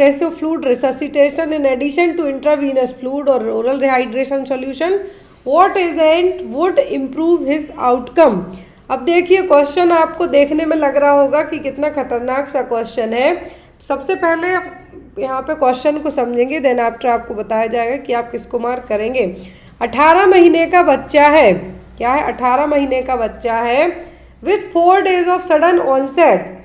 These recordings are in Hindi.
aggressive fluid resuscitation in addition to intravenous fluid or oral rehydration solution, what agent would improve his outcome? अब देखिए क्वेश्चन आपको देखने में लग रहा होगा कि कितना खतरनाक सा क्वेश्चन है। सबसे पहले यहाँ पे क्वेश्चन को समझेंगे, देन आफ्टर आपको बताया जाएगा कि आप किसको मार्क करेंगे। 18 महीने का बच्चा है, क्या है, 18 महीने का बच्चा है with 4 days of sudden onset.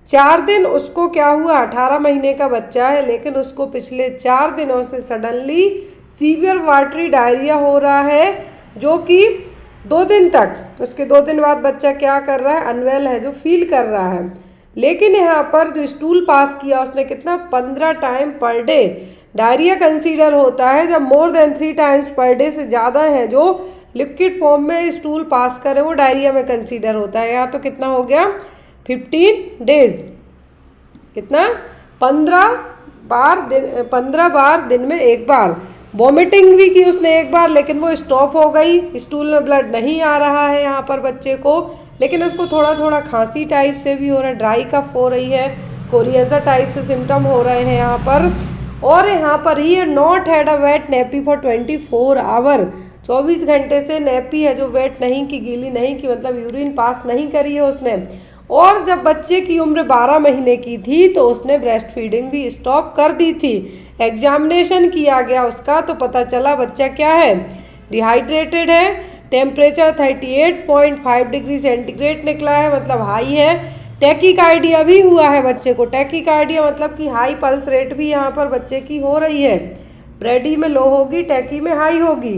4 दिन उसको क्या हुआ, 18 महीने का बच्चा है लेकिन उसको पिछले 4 दिनों से सडनली सीवियर वाटरी डायरिया हो रहा है, जो कि 2 दिन तक, उसके 2 दिन बाद बच्चा क्या कर रहा है, अनवेल है, जो फील कर रहा है। लेकिन यहाँ पर जो स्टूल पास किया उसने कितना, 15 time per day. Diarrhoea consider होता है जब more than 3 times per day से ज़्यादा है जो लिक्विड फॉर्म में स्टूल पास करे, वो डायरिया में कंसीडर होता है। यहाँ तो कितना हो गया, 15 डेज, कितना, 15 बार दिन में एक बार। वॉमिटिंग भी की उसने एक बार लेकिन वो स्टॉप हो गई, स्टूल में ब्लड नहीं आ रहा है यहाँ पर बच्चे को, लेकिन उसको थोड़ा थोड़ा खांसी टाइप से भी हो रहा है, ड्राई कफ हो रही है, कोरिएजा टाइप से सिम्टम हो रहे हैं यहाँ पर। और यहाँ पर ही not had a wet nappy for 24 hour, 24 घंटे से नेपी है जो वेट नहीं की, गीली नहीं की, मतलब यूरिन पास नहीं करी है उसने। और जब बच्चे की उम्र 12 महीने की थी तो उसने ब्रेस्ट फीडिंग भी स्टॉप कर दी थी। एग्जामिनेशन किया गया उसका तो पता चला बच्चा क्या है, डिहाइड्रेटेड है, टेम्परेचर 38.5 डिग्री सेंटीग्रेड निकला है, मतलब हाई है। टैकीकार्डिया भी हुआ है बच्चे को, टैकीकार्डिया मतलब कि हाई पल्स रेट भी यहाँ पर बच्चे की हो रही है, ब्रेडी में लो होगी, टैकी में हाई होगी।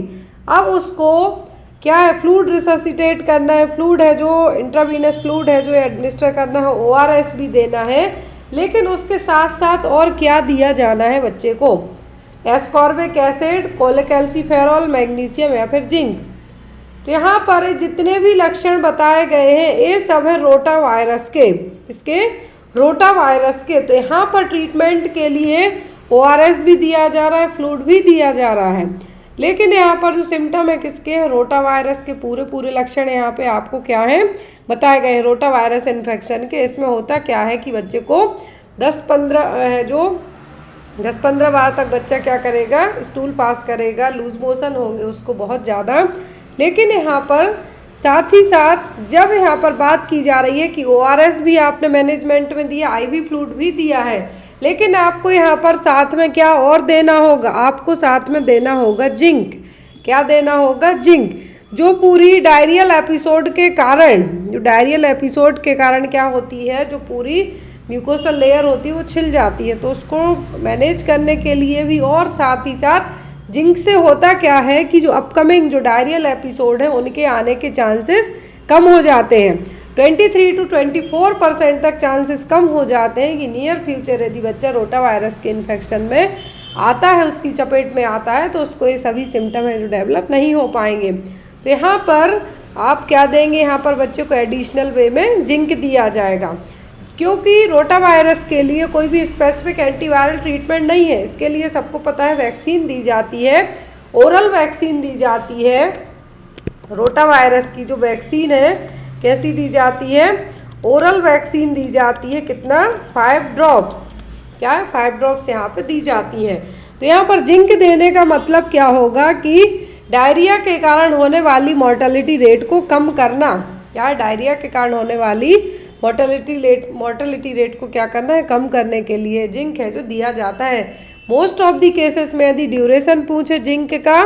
अब उसको क्या है, फ्लूइड रिससिटेट करना है, फ्लूइड है जो इंट्रावीनस फ्लूइड है जो एडमिनिस्टर करना है, ORS भी देना है, लेकिन उसके साथ साथ और क्या दिया जाना है बच्चे को, एस्कॉर्बिक एसिड, कोलेकैल्सिफेरॉल, मैग्नीशियम या फिर जिंक। तो यहाँ पर जितने भी लक्षण बताए गए हैं ये सब है रोटा वायरस के, इसके रोटा वायरस के। तो यहाँ पर ट्रीटमेंट के लिए ORS भी दिया जा रहा है, फ्लूइड भी दिया जा रहा है, लेकिन यहाँ पर जो सिम्टम है किसके हैं, रोटा वायरस के। पूरे लक्षण यहाँ पे आपको क्या है बताए गए हैं रोटा वायरस इन्फेक्शन के। इसमें होता क्या है कि बच्चे को 10-15 बार तक बच्चा क्या करेगा, स्टूल पास करेगा, लूज मोशन होंगे उसको बहुत ज़्यादा। लेकिन यहाँ पर साथ ही साथ जब यहाँ पर बात की जा रही है कि ORS भी आपने मैनेजमेंट में दिया, IV फ्लूइड भी दिया है, लेकिन आपको यहाँ पर साथ में क्या और देना होगा, आपको साथ में देना होगा जिंक। क्या देना होगा, जिंक, जो पूरी डायरियल एपिसोड के कारण, जो डायरियल एपिसोड के कारण क्या होती है, जो पूरी म्यूकोसल लेयर होती है वो छिल जाती है, तो उसको मैनेज करने के लिए भी, और साथ ही साथ जिंक से होता क्या है कि जो अपकमिंग जो डायरियल एपिसोड है उनके आने के चांसेस कम हो जाते हैं। 23 to 24% तक चांसेस कम हो जाते हैं कि नियर फ्यूचर यदि बच्चा रोटा वायरस के इन्फेक्शन में आता है, उसकी चपेट में आता है, तो उसको ये सभी सिम्टम है जो डेवलप नहीं हो पाएंगे। तो यहाँ पर आप क्या देंगे, यहाँ पर बच्चे को एडिशनल वे में जिंक दिया जाएगा, क्योंकि रोटा वायरस के लिए कोई भी स्पेसिफिक एंटीवायरल ट्रीटमेंट नहीं है। इसके लिए सबको पता है वैक्सीन दी जाती है, ओरल वैक्सीन दी जाती है। रोटा वायरस की जो वैक्सीन है कैसी दी जाती है, ओरल वैक्सीन दी जाती है, कितना, 5 ड्रॉप्स, क्या है, 5 ड्रॉप्स यहाँ पे दी जाती है। तो यहाँ पर जिंक देने का मतलब क्या होगा कि डायरिया के कारण होने वाली मॉर्टेलिटी रेट को कम करना। क्या, डायरिया के कारण होने वाली मॉर्टेलिटी रेट को क्या करना है, कम करने के लिए जिंक है जो दिया जाता है। मोस्ट ऑफ दी केसेस में यदि ड्यूरेशन पूछे जिंक का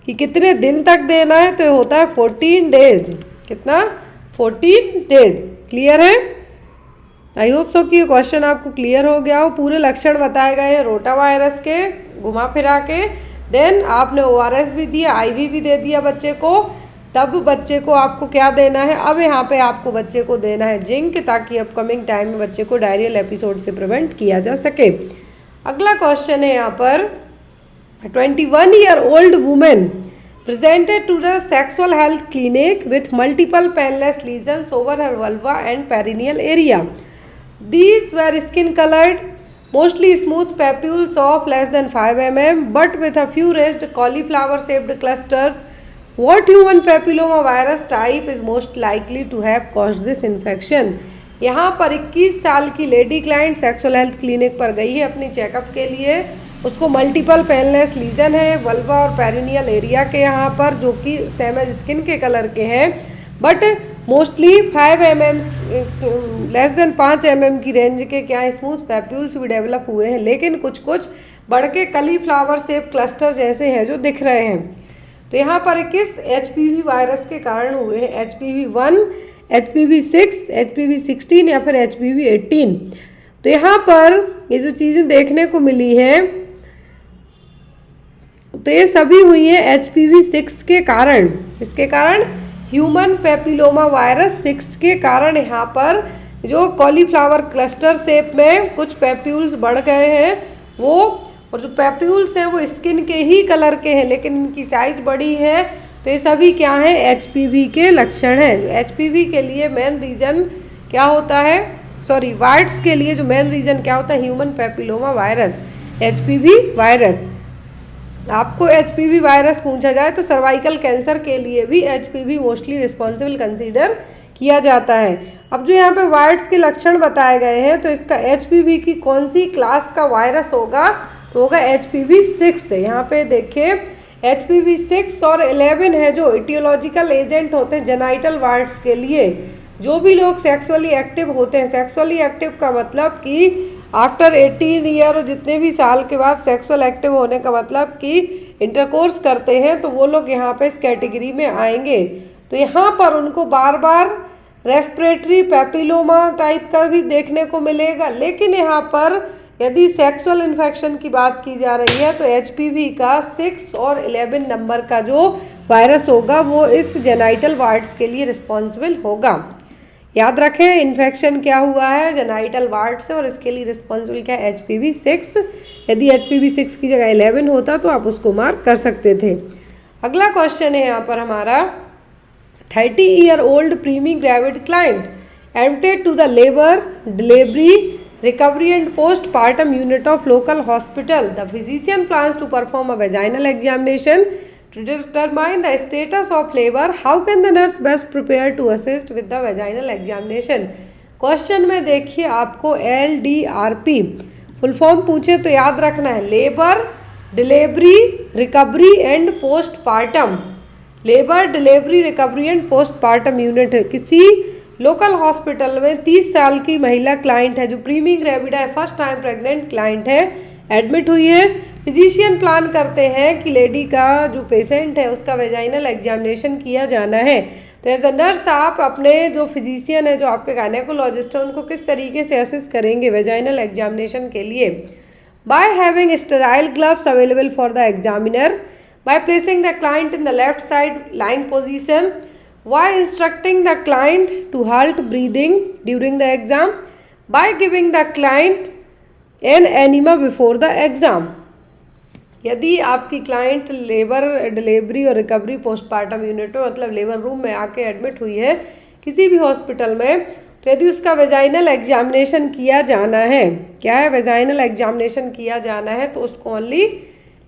कि कितने दिन तक देना है, तो ये होता है 14 डेज, कितना, 14 डेज। क्लियर है, आई होप सो कि ये क्वेश्चन आपको क्लियर हो गया हो। पूरे लक्षण बताए गए हैं रोटा वायरस के घुमा फिरा के, देन आपने ORS भी दिया, IV भी दे दिया बच्चे को, तब बच्चे को आपको क्या देना है, अब यहाँ पे आपको बच्चे को देना है जिंक, ताकि अपकमिंग टाइम में बच्चे को डायरियल एपिसोड से प्रिवेंट किया जा सके। अगला क्वेश्चन है यहाँ पर, 21-year-old woman presented to the sexual health clinic with multiple painless lesions over her vulva and perineal area. These were skin colored, mostly smooth papules of less than 5 mm, but with a few raised cauliflower shaped clusters. What human papilloma virus type is most likely to have caused this infection? यहाँ पर 21 साल की lady client sexual health clinic पर गई है अपनी चेकअप के लिए। उसको मल्टीपल पेनलेस लीजन है वल्वा और पेरिनियल एरिया के यहाँ पर, जो कि सेम एज स्किन के कलर के हैं, but mostly 5 mm less than 5 mm की रेंज के क्या स्मूथ पैप्यूल्स भी डेवलप हुए हैं, लेकिन कुछ कुछ बढ़ के कलीफ्लावर शेप क्लस्टर जैसे हैं जो दिख रहे हैं। तो यहाँ पर किस HPV वायरस के कारण हुए हैं? HPV1, HPV6, HPV16 या फिर HPV18। तो यहाँ पर ये जो चीज़ें देखने को मिली है, तो ये सभी हुई है HPV6 के कारण। इसके कारण ह्यूमन पेपिलोमा वायरस 6 के कारण यहाँ पर जो कॉलीफ्लावर क्लस्टर शेप में कुछ पैप्यूल्स बढ़ गए हैं वो, और जो पैप्यूल्स हैं वो स्किन के ही कलर के हैं लेकिन इनकी साइज बड़ी है। तो ये सभी क्या है? HPV के लक्षण हैं। HPV के लिए मेन रीज़न क्या होता है? सॉरी, वाइट्स के लिए जो मेन रीज़न क्या होता है? Human papilloma virus, HPV virus. आपको HPV वायरस पूछा जाए तो सर्वाइकल कैंसर के लिए भी HPV मोस्टली रिस्पॉन्सिबल कंसीडर किया जाता है। अब जो यहाँ पे वाइट्स के लक्षण बताए गए हैं, तो इसका HPV की कौन सी क्लास का वायरस होगा? तो होगा HPV6 से। यहाँ पे देखिए HPV6 और 11 है जो इटियोलॉजिकल एजेंट होते हैं जेनाइटल वाइट्स के लिए। जो भी लोग सेक्सुअली एक्टिव होते हैं, सेक्सुअली एक्टिव का मतलब कि आफ्टर 18 ईयर, जितने भी साल के बाद सेक्सुअल एक्टिव होने का मतलब कि इंटरकोर्स करते हैं, तो वो लोग यहाँ पे इस कैटेगरी में आएंगे। तो यहाँ पर उनको बार बार रेस्पिरेटरी पैपिलोमा टाइप का भी देखने को मिलेगा, लेकिन यहाँ पर यदि सेक्सुअल इन्फेक्शन की बात की जा रही है तो HPV का 6 और 11 नंबर का जो वायरस होगा वो इस जेनाइटल वार्ड्स के लिए रिस्पॉन्सिबल होगा। याद रखें, इन्फेक्शन क्या हुआ है? जेनाइटल वार्ड से, और इसके लिए रिस्पॉन्सिबल क्या है? HPV6। यदि HPV6 की जगह 11 होता तो आप उसको मार्क कर सकते थे। अगला क्वेश्चन है यहाँ पर हमारा, 30-year-old primi gravid client admitted to the labour, delivery, recovery and postpartum unit of local hospital. The physician plans to perform a vaginal examination to determine the status of labor. How can the nurse best prepare to assist with the vaginal examination? Question में देखिए आपको LDRP फुल फॉर्म पूछे तो याद रखना है labour, delivery, recovery and postpartum. Labour, delivery, recovery and postpartum unit किसी लोकल हॉस्पिटल में 30 साल की महिला क्लाइंट है जो प्रीमी ग्रेविड है, फर्स्ट टाइम प्रेग्नेंट क्लाइंट है, एडमिट हुई है। फिजिशियन प्लान करते हैं कि लेडी का जो पेशेंट है उसका वेजाइनल एग्जामिनेशन किया जाना है। तो एज अ नर्स आप अपने जो फिजिशियन है, जो आपके गायनेकोलॉजिस्ट है, उनको किस तरीके से असिस्ट करेंगे वेजाइनल एग्जामिनेशन के लिए? By having sterile gloves available for the examiner, by placing the client in the left side line position, by instructing the client to halt breathing during the exam, by giving the client an enema before the exam। यदि आपकी क्लाइंट लेबर, डिलीवरी और रिकवरी पोस्टपार्टम यूनिट में, मतलब लेबर रूम में आके एडमिट हुई है किसी भी हॉस्पिटल में, तो यदि उसका वेजाइनल एग्जामिनेशन किया जाना है, क्या है? वेजाइनल एग्जामिनेशन किया जाना है, तो उसको ओनली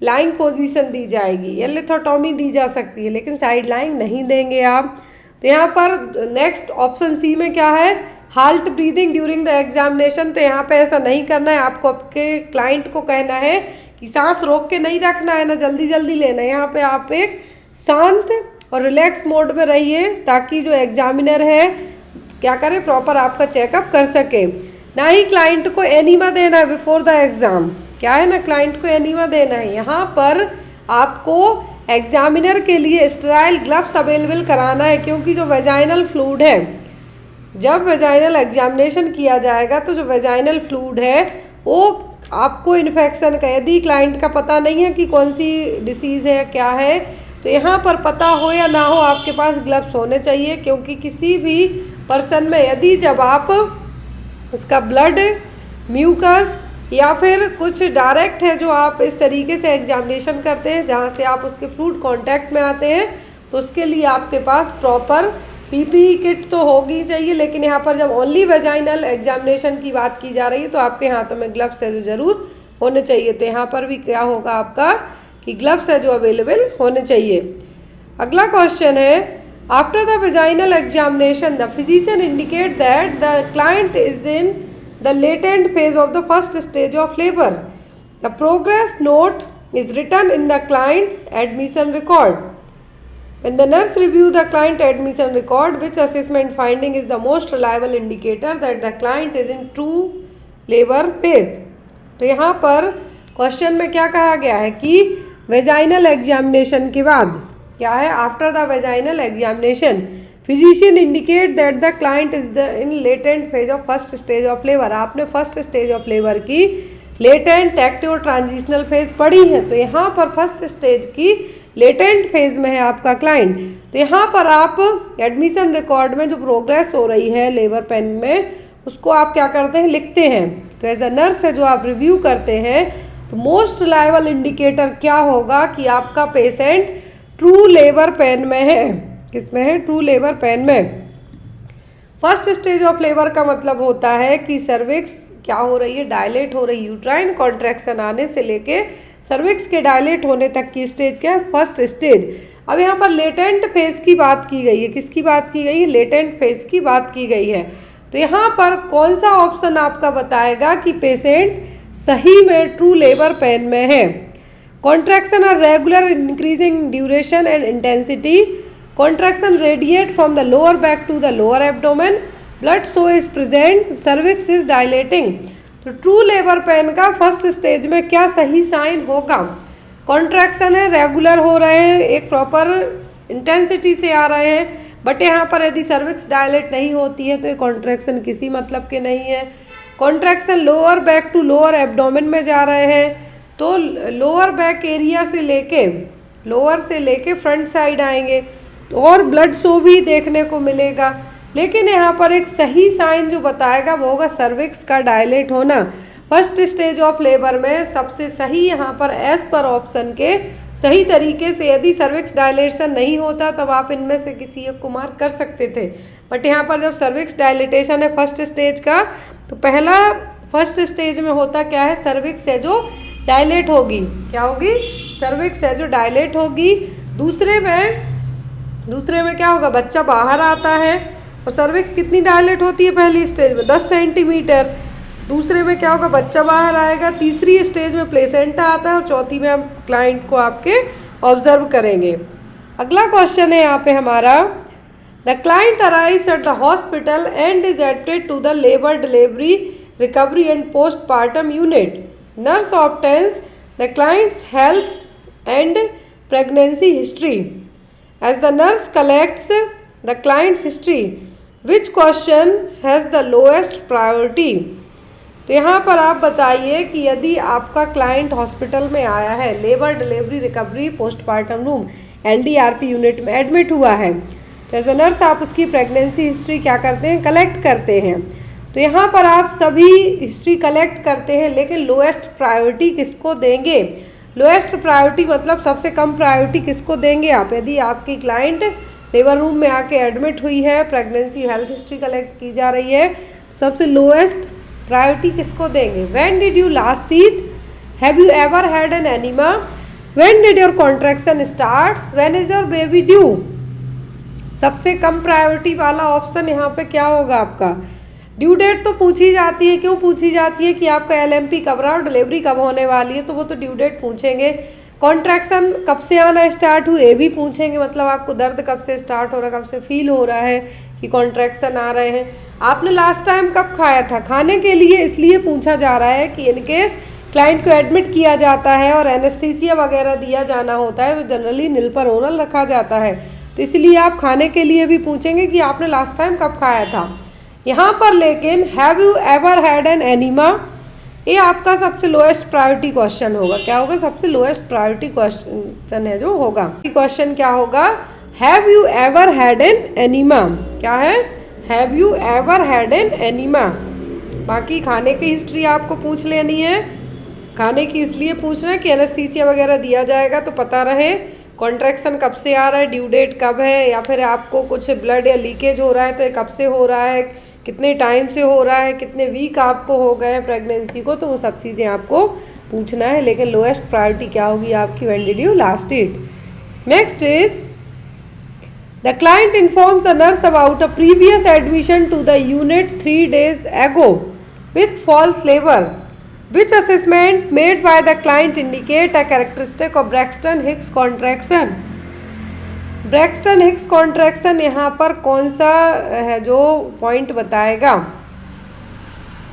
लाइंग पोजीशन दी जाएगी या लिथोटॉमी दी जा सकती है, लेकिन साइड लाइंग नहीं देंगे आप। तो यहाँ पर नेक्स्ट ऑप्शन सी में क्या है? Halt breathing during the examination. तो यहाँ पे ऐसा नहीं करना है, आपको आपके क्लाइंट को कहना है कि सांस रोक के नहीं रखना है ना जल्दी जल्दी लेना है। यहाँ पे आप एक शांत और रिलैक्स मोड में रहिए ताकि जो एग्जामिनर है क्या करे? प्रॉपर आपका चेकअप कर सके। ना ही क्लाइंट को एनीमा देना है बिफोर द एग्ज़ाम। क्या है ना, क्लाइंट को एनीमा देना है। यहाँ पर आपको एग्जामिनर के लिए स्टेराइल ग्लव्स अवेलेबल कराना है, क्योंकि जो वेजाइनल फ्लूइड है, जब वेजाइनल एग्जामिनेशन किया जाएगा तो जो वेजाइनल फ्लूइड है वो आपको इन्फेक्शन का, यदि क्लाइंट का पता नहीं है कि कौन सी डिसीज़ है क्या है, तो यहाँ पर पता हो या ना हो आपके पास ग्लव्स होने चाहिए। क्योंकि किसी भी पर्सन में यदि जब आप उसका ब्लड, म्यूकस या फिर कुछ डायरेक्ट है जो आप इस तरीके से एग्जामिनेशन करते हैं जहाँ से आप उसके फ्लूइड कांटेक्ट में आते हैं, तो उसके लिए आपके पास प्रॉपर PPE किट तो होगी चाहिए। लेकिन यहाँ पर जब ओनली वेजाइनल एग्जामिनेशन की बात की जा रही है तो आपके हाथों में ग्लव्स है जो ज़रूर होने चाहिए। तो यहाँ पर भी क्या होगा आपका कि ग्लव्स है जो अवेलेबल होने चाहिए। अगला क्वेश्चन है, After the vaginal examination, the physician indicate that the client is in the latent phase of the first stage of labor. The progress note is written in the client's admission record. When the nurse review the client admission record, which assessment finding is the most reliable indicator that the client is in true labor phase? तो यहाँ पर क्वेश्चन में क्या कहा गया है कि वेजाइनल एग्जामिनेशन के बाद क्या है, after the vaginal examination physician indicate that the client is the in latent phase of first stage of labour. आपने फर्स्ट स्टेज ऑफ लेबर की लेटेंट, एक्टिव और ट्रांजिशनल फेज पढ़ी है, तो यहाँ पर फर्स्ट स्टेज की लेटेंट फेज में है आपका क्लाइंट। तो यहाँ पर आप एडमिशन रिकॉर्ड में जो प्रोग्रेस हो रही है लेबर पेन में, उसको आप क्या करते हैं, लिखते हैं। तो एज अ नर्स है जो आप रिव्यू करते हैं, तो मोस्ट रिलायबल इंडिकेटर क्या होगा कि आपका पेशेंट ट्रू लेबर पेन में है। किस में है? ट्रू लेबर पेन में। फर्स्ट स्टेज ऑफ लेबर का मतलब होता है कि सर्विक्स क्या हो रही है, डायलेट हो रही है। यूट्राइन कॉन्ट्रैक्शन आने से लेके सर्विक्स के डायलेट होने तक की स्टेज क्या है, फर्स्ट स्टेज। अब यहाँ पर लेटेंट फेज की बात की गई है। किसकी बात की गई है? लेटेंट फेज की बात की गई है। तो यहाँ पर कौन सा ऑप्शन आपका बताएगा कि पेशेंट सही में ट्रू लेबर पेन में है? Contraction are regular, increasing duration and intensity. Contraction radiate from the lower back to the lower abdomen. Blood show is present, cervix is dilating. तो ट्रू लेबर पेन का फर्स्ट स्टेज में क्या सही साइन होगा? कॉन्ट्रैक्शन है, रेगुलर हो रहे हैं, एक प्रॉपर इंटेंसिटी से आ रहे हैं, बट यहाँ पर यदि सर्विक्स डायलेट नहीं होती है तो ये कॉन्ट्रैक्शन किसी मतलब के नहीं है। Contraction lower back to lower abdomen में जा रहे हैं, तो लोअर बैक एरिया से लेके लोअर से लेके फ्रंट साइड आएंगे, तो और ब्लड सो भी देखने को मिलेगा। लेकिन यहाँ पर एक सही साइन जो बताएगा वो होगा सर्विक्स का डायलेट होना। फर्स्ट स्टेज ऑफ लेबर में सबसे सही यहाँ पर एज पर ऑप्शन के सही तरीके से यदि सर्विक्स डायलेशन नहीं होता तब आप इनमें से किसी एक को मार्क कर सकते थे, बट यहाँ पर जब सर्विक्स डायलेटेशन है फर्स्ट स्टेज का, तो पहला फर्स्ट स्टेज में होता क्या है, सर्विक्स है जो डायलेट होगी। क्या होगी? सर्विक्स है जो डायलेट होगी। दूसरे में क्या होगा, बच्चा बाहर आता है, और सर्विक्स कितनी डायलेट होती है पहली स्टेज में? 10 सेंटीमीटर। दूसरे में क्या होगा, बच्चा बाहर आएगा। तीसरी स्टेज में प्लेसेंटा आता है, और चौथी में हम क्लाइंट को आपके ऑब्जर्व करेंगे। अगला क्वेश्चन है यहाँ पे हमारा, the client arrives at the hospital and is admitted to the labour delivery recovery and postpartum unit. Nurse obtains the client's health and pregnancy history. As the nurse collects the client's history, which question has the lowest priority? तो यहाँ पर आप बताइए कि यदि आपका क्लाइंट हॉस्पिटल में आया है, labour delivery recovery postmortem room LDRP unit में एडमिट हुआ है, तो एज अ नर्स आप उसकी प्रेगनेंसी हिस्ट्री क्या करते हैं, कलेक्ट करते हैं। तो यहाँ पर आप सभी हिस्ट्री कलेक्ट करते हैं, लेकिन लोएस्ट प्रायोरिटी किसको देंगे? लोएस्ट प्रायोरिटी मतलब सबसे कम प्रायोरिटी किसको देंगे आप? यदि आपकी क्लाइंट लेबर रूम में आके एडमिट हुई है, प्रेगनेंसी हेल्थ हिस्ट्री कलेक्ट की जा रही है, सबसे लोएस्ट प्रायोरिटी किसको देंगे? When did you last eat? Have you ever had an enema? When did your contraction starts? When is your baby due? सबसे कम प्रायोरिटी वाला ऑप्शन यहाँ पे क्या होगा आपका? ड्यू डेट तो पूछी जाती है। क्यों पूछी जाती है? कि आपका LMP कब रहा और डिलीवरी कब होने वाली है, तो वो तो ड्यू डेट पूछेंगे। कॉन्ट्रैक्शन कब से आना स्टार्ट हुए ये भी पूछेंगे, मतलब आपको दर्द कब से स्टार्ट हो रहा है, कब से फील हो रहा है कि कॉन्ट्रैक्शन आ रहे हैं। आपने लास्ट टाइम कब खाया था? खाने के लिए इसलिए पूछा जा रहा है कि इनकेस क्लाइंट को एडमिट किया जाता है और एनेस्थीसिया वगैरह दिया जाना होता है, तो जनरली नील पर ओरल रखा जाता है, तो इसलिए आप खाने के लिए भी पूछेंगे कि आपने लास्ट टाइम कब खाया था। यहाँ पर लेकिन have you ever had an enema, ये आपका सबसे लोएस्ट प्रायोरिटी क्वेश्चन होगा। क्या होगा? सबसे लोएस्ट प्रायोरिटी क्वेश्चन है जो होगा। क्वेश्चन क्या होगा? Have you ever had an enema. क्या है? Have you ever had an enema. बाकी खाने की हिस्ट्री आपको पूछ लेनी है। खाने की इसलिए पूछना है कि एनेस्थीसिया वगैरह दिया जाएगा तो पता रहे कॉन्ट्रैक्शन कब से आ रहा है, ड्यू डेट कब है, या फिर आपको कुछ ब्लड या लीकेज हो रहा है तो ये कब से हो रहा है, कितने टाइम से हो रहा है, कितने वीक आपको हो गए हैं प्रेगनेंसी को, तो वो सब चीज़ें आपको पूछना है। लेकिन लोएस्ट प्रायोरिटी क्या होगी आपकी? When did you last eat. Next is The client informs the nurse about a previous admission to the unit 3 days ago with false labor. Which assessment made by the client indicate a characteristic of Braxton Hicks contraction? Braxton Hicks contraction यहाँ पर कौन सा है जो पॉइंट बताएगा?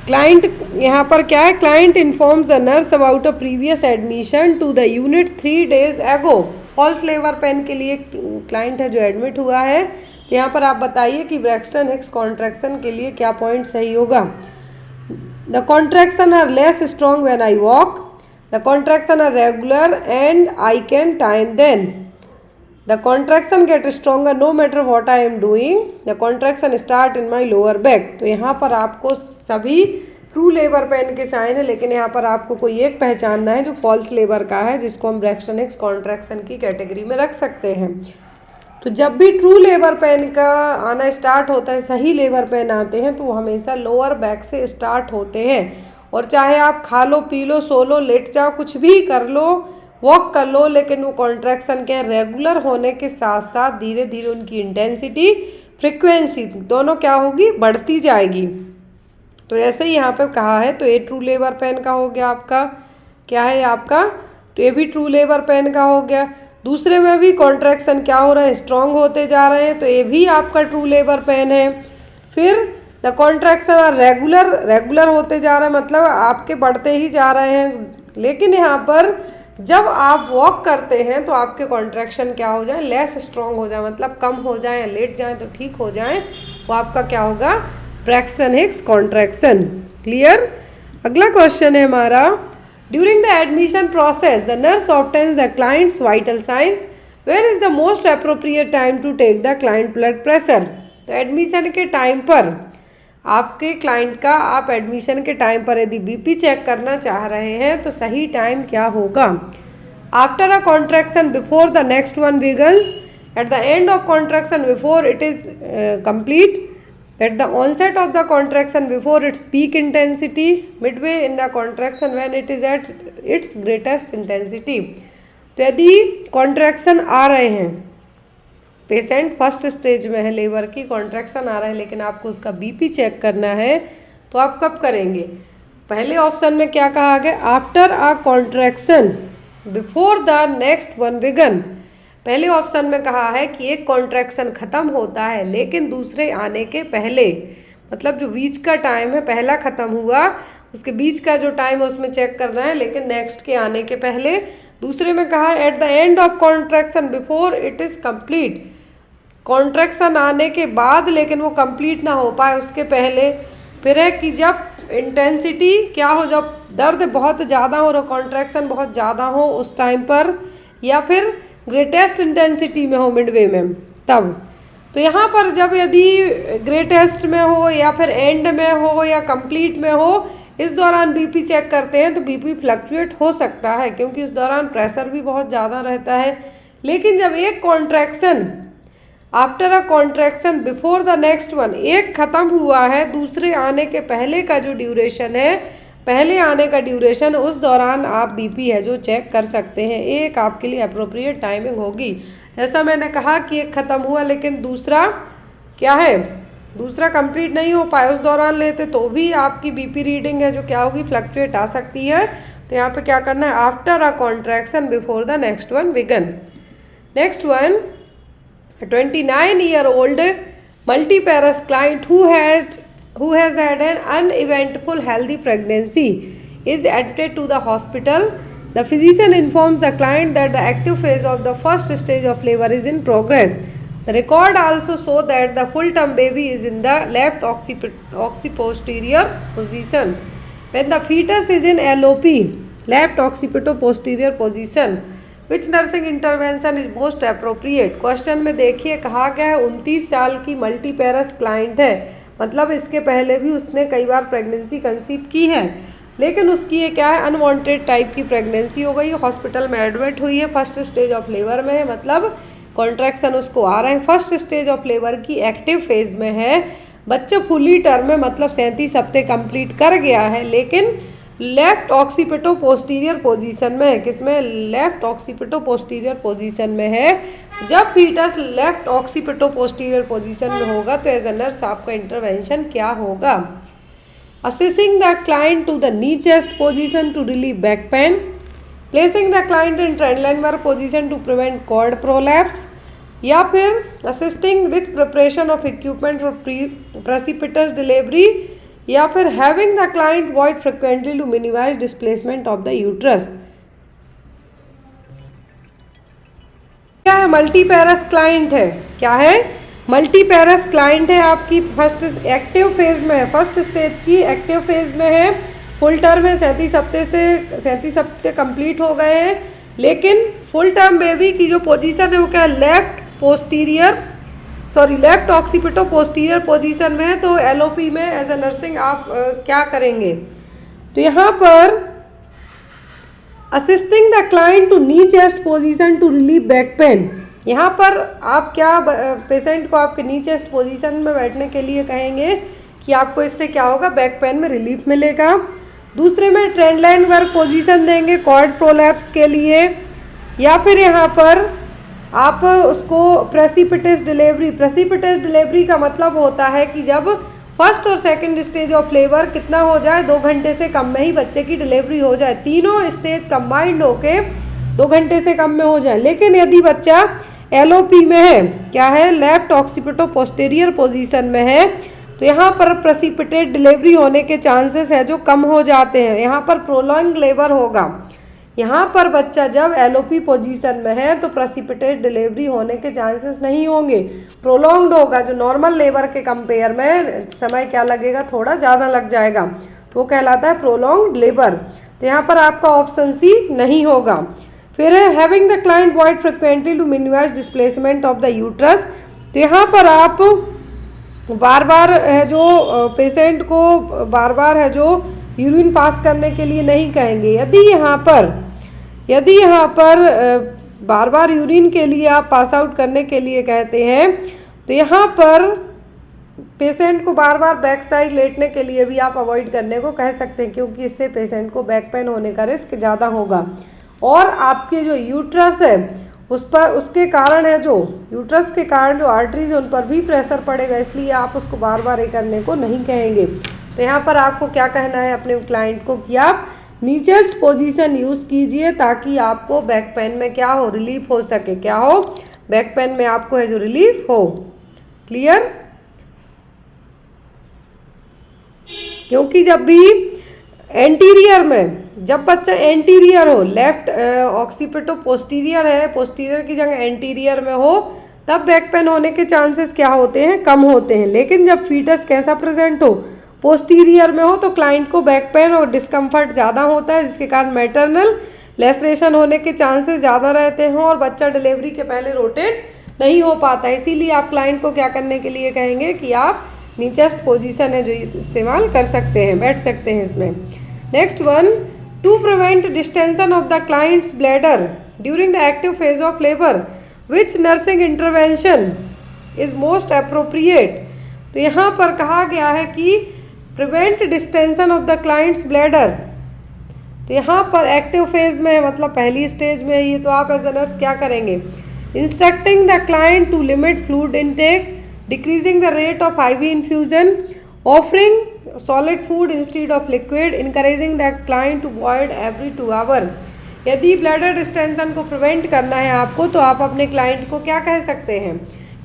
क्लाइंट यहाँ पर क्या है? Client informs the nurse about a previous admission to the unit 3 days ago. False labour pain के लिए क्लाइंट है जो एडमिट हुआ है. तो यहाँ पर आप बताइए कि ब्रैक्सटन हिक्स कॉन्ट्रैक्शन के लिए क्या पॉइंट सही होगा? The contraction are less strong when I walk. The contraction are regular and I can time them. The contraction get stronger no matter what I am doing. The contraction start in my lower back. तो यहाँ पर आपको सभी ट्रू लेबर पेन के साइन है, लेकिन यहाँ पर आपको कोई एक पहचानना है जो फॉल्स लेबर का है, जिसको हम ब्रैक्सटन हिक्स कॉन्ट्रैक्शन की कैटेगरी में रख सकते हैं. तो जब भी ट्रू लेबर पेन का आना स्टार्ट होता है, सही लेबर पेन आते हैं, तो वो हमेशा लोअर बैक से स्टार्ट होते हैं. और चाहे आप खा लो, पी लो, सो लो, लेट जाओ, कुछ भी कर लो, वॉक कर लो, लेकिन वो कॉन्ट्रैक्शन के रेगुलर होने के साथ साथ धीरे धीरे उनकी इंटेंसिटी, फ्रिक्वेंसी दोनों क्या होगी? बढ़ती जाएगी. तो ऐसे ही यहाँ पे कहा है. तो ये ट्रू लेबर पेन का हो गया आपका. क्या है आपका? तो ये भी ट्रू लेबर पेन का हो गया. दूसरे में भी कॉन्ट्रैक्शन क्या हो रहा है? स्ट्रॉन्ग होते जा रहे हैं, तो ये भी आपका ट्रू लेबर पेन है. फिर द कॉन्ट्रैक्शन आर रेगुलर होते जा रहे हैं, मतलब आपके बढ़ते ही जा रहे हैं. लेकिन यहाँ पर जब आप वॉक करते हैं तो आपके कॉन्ट्रैक्शन क्या हो जाए? लेस स्ट्रॉन्ग हो जाए, मतलब कम हो जाए या लेट जाए तो ठीक हो जाए. वो आपका क्या होगा? Braxton Hicks contraction. क्लियर? अगला क्वेश्चन है हमारा. During the admission process the nurse obtains the client's vital signs. Where is the most appropriate time to take the client blood pressure? तो एडमिशन के टाइम पर आपके क्लाइंट का, आप एडमिशन के टाइम पर यदि बीपी चेक करना चाह रहे हैं तो सही टाइम क्या होगा? After a contraction before the next one begins, at the end of contraction before it is complete, at the onset of the contraction before its peak intensity, midway in the contraction when it is at its greatest intensity. तो यदि कॉन्ट्रैक्शन आ रहे हैं, पेशेंट फर्स्ट स्टेज में है, लेबर की कॉन्ट्रैक्शन आ रहा है, लेकिन आपको उसका बीपी चेक करना है, तो आप कब करेंगे? पहले ऑप्शन में क्या कहा गया? After a contraction before the next one begin. पहले ऑप्शन में कहा है कि एक कॉन्ट्रैक्शन ख़त्म होता है लेकिन दूसरे आने के पहले, मतलब जो बीच का टाइम है, पहला ख़त्म हुआ, उसके बीच का जो टाइम है उसमें चेक करना है, लेकिन नेक्स्ट के आने के पहले. दूसरे में कहा है eight the end of contraction before it is complete. Contraction आने के बाद लेकिन वो कंप्लीट ना हो पाए उसके पहले. फिर है कि जब इंटेंसिटी क्या हो, जब दर्द बहुत ज़्यादा हो, कॉन्ट्रैक्शन बहुत ज़्यादा हो उस टाइम पर, या फिर ग्रेटेस्ट इंटेंसिटी में हो, मिडवे में, तब. तो यहाँ पर जब यदि ग्रेटेस्ट में हो या फिर एंड में हो या कंप्लीट में हो, इस दौरान बीपी चेक करते हैं तो बीपी फ्लक्चुएट हो सकता है, क्योंकि इस दौरान प्रेशर भी बहुत ज़्यादा रहता है. लेकिन जब एक contraction after a contraction before the next one, एक ख़त्म हुआ है, दूसरे आने के पहले का जो ड्यूरेशन है, पहले आने का ड्यूरेशन, उस दौरान आप बीपी है जो चेक कर सकते हैं. एक आपके लिए अप्रोप्रिएट टाइमिंग होगी. जैसा मैंने कहा कि एक ख़त्म हुआ लेकिन दूसरा क्या है, दूसरा कंप्लीट नहीं हो पाया, उस दौरान लेते तो भी आपकी बीपी रीडिंग है जो क्या होगी? फ्लक्चुएट आ सकती है. तो यहाँ पे क्या करना है? After a contraction before the next one begin. Next one, 29-year-old multiparous client who has had an uneventful healthy pregnancy is admitted to the hospital. The physician informs the client that the active phase of the first stage of labor is in progress. The record also shows that the full-term baby is in the left occipital-posterior position when the fetus is in LOP, left occipital-posterior position. Which nursing intervention is most appropriate? Question में देखिए कहा गया है 29 साल की मल्टीपेरस क्लाइंट है, मतलब इसके पहले भी उसने कई बार प्रेगनेंसी कंसीव की है, लेकिन उसकी ये क्या है? अनवांटेड टाइप की प्रेगनेंसी हो गई, हॉस्पिटल में एडमिट हुई है, फर्स्ट स्टेज ऑफ लेबर में है, मतलब कॉन्ट्रैक्शन उसको आ रहे हैं, फर्स्ट स्टेज ऑफ लेबर की एक्टिव फेज में है. बच्चा फुली टर्म में, मतलब 37 हफ्ते कंप्लीट कर गया है, लेकिन लेफ्ट ऑक्सीपिटो पोस्टीरियर पोजीशन में है। किसमें? लेफ्ट ऑक्सीपिटो पोस्टीरियर पोजीशन में है। जब foetus left occipito posterior position में होगा तो एज अ नर्स आपका इंटरवेंशन क्या होगा? Assessing the client to the knee chest position to relieve back pain, placing the client in trendline work position to prevent cord prolapse, या फिर assisting with preparation of equipment for precipitous delivery, या फिर having the client void frequently to minimise displacement of the uterus. क्या है? मल्टीपेरस क्लाइंट है। क्या है? मल्टीपेरस क्लाइंट है। आपकी फर्स्ट एक्टिव फेज में है, फर्स्ट स्टेज की एक्टिव फेज में है। फुल टर्म है, 37 हफ्ते कंप्लीट हो गए हैं। लेकिन फुल टर्म बेबी की जो पोजीशन है वो क्या है? लेफ्ट ऑक्सीपिटो पोस्टीरियर पोजीशन में है। तो एलओपी में एज ए नर्सिंग आप क्या करेंगे? तो यहाँ पर assisting the client to knee chest position to relieve back pain, यहाँ पर आप क्या पेशेंट को आपके नी चेस्ट पोजीशन में बैठने के लिए कहेंगे कि आपको इससे क्या होगा? बैक पेन में रिलीफ मिलेगा। दूसरे में ट्रेंड लाइन वर्क पोजीशन देंगे कॉर्ड प्रोलैप्स के लिए, या फिर यहाँ पर आप उसको प्रेसिपिटस डिलीवरी का मतलब होता है कि जब फर्स्ट और सेकंड स्टेज ऑफ लेबर कितना हो जाए, 2 घंटे से कम में ही बच्चे की डिलीवरी हो जाए। तीनों स्टेज कंबाइंड होके 2 घंटे से कम में हो जाए। लेकिन यदि बच्चा एलओपी में है, क्या है? लेफ्ट ऑक्सीपिटो पोस्टीरियर पोजीशन में है, तो यहाँ पर प्रेसिपिटेट डिलीवरी होने के चांसेस है जो कम हो जाते हैं। यहाँ पर प्रोलॉन्ग लेबर होगा। यहाँ पर बच्चा जब एलओपी पोजीशन में है तो प्रेसिपिटेट डिलीवरी होने के चांसेस नहीं होंगे, प्रोलॉन्ग्ड होगा। जो नॉर्मल लेबर के कंपेयर में समय क्या लगेगा? थोड़ा ज़्यादा लग जाएगा, तो वो कहलाता है प्रोलॉन्ग्ड लेबर। तो यहाँ पर आपका ऑप्शन सी नहीं होगा। फिर है having the client void frequently to minimise displacement of the uterus. तो यहाँ पर आप बार बार है जो पेशेंट को बार बार है जो यूरिन पास करने के लिए नहीं कहेंगे। यदि यहाँ पर बार बार यूरिन के लिए आप पास आउट करने के लिए कहते हैं, तो यहाँ पर पेशेंट को बार बार बैक साइड लेटने के लिए भी आप अवॉइड करने को कह सकते हैं, क्योंकि इससे पेशेंट को बैक पेन होने का रिस्क ज़्यादा होगा। और आपके जो यूट्रस है उस पर उसके कारण है जो यूट्रस के कारण जो आर्टरीज उन पर भी प्रेशर पड़ेगा, इसलिए आप उसको बार बार ये करने को नहीं कहेंगे। तो यहाँ पर आपको क्या कहना है अपने क्लाइंट को कि आप नीचेस्ट पोजीशन यूज़ कीजिए ताकि आपको बैक पेन में क्या हो? रिलीफ हो सके। क्या हो? बैक पेन में आपको है जो रिलीफ हो। क्लियर? क्योंकि जब भी एंटीरियर में, जब बच्चा एंटीरियर हो, लेफ्ट ऑक्सीपिटो पोस्टीरियर है, पोस्टीरियर की जगह एंटीरियर में हो, तब बैक पेन होने के चांसेस क्या होते हैं? कम होते हैं। लेकिन जब फीटस कैसा प्रेजेंट हो? पोस्टीरियर में हो, तो क्लाइंट को बैक पेन और डिस्कम्फर्ट ज़्यादा होता है, जिसके कारण मैटरनल लेसरेशन होने के चांसेस ज़्यादा रहते हैं और बच्चा डिलीवरी के पहले रोटेट नहीं हो पाता है। इसीलिए आप क्लाइंट को क्या करने के लिए कहेंगे कि आप नीचेस्ट पोजीशन है जो इस्तेमाल कर सकते हैं, बैठ सकते हैं इसमें। Next one, to prevent distension of the client's bladder during the active phase of labour which nursing intervention is most appropriate. तो यहाँ पर कहा गया है कि prevent distension of the client's bladder, तो यहाँ पर एक्टिव फेज में है, मतलब पहली स्टेज में है ये, तो आप एज अ नर्स क्या करेंगे? Instructing the client to limit fluid intake, decreasing the rate of IV infusion, offering solid food instead of liquid, encouraging the client to void every 2 hours। यदि ब्लैडर डिस्टेंशन को प्रिवेंट करना है आपको, तो आप अपने क्लाइंट को क्या कह सकते हैं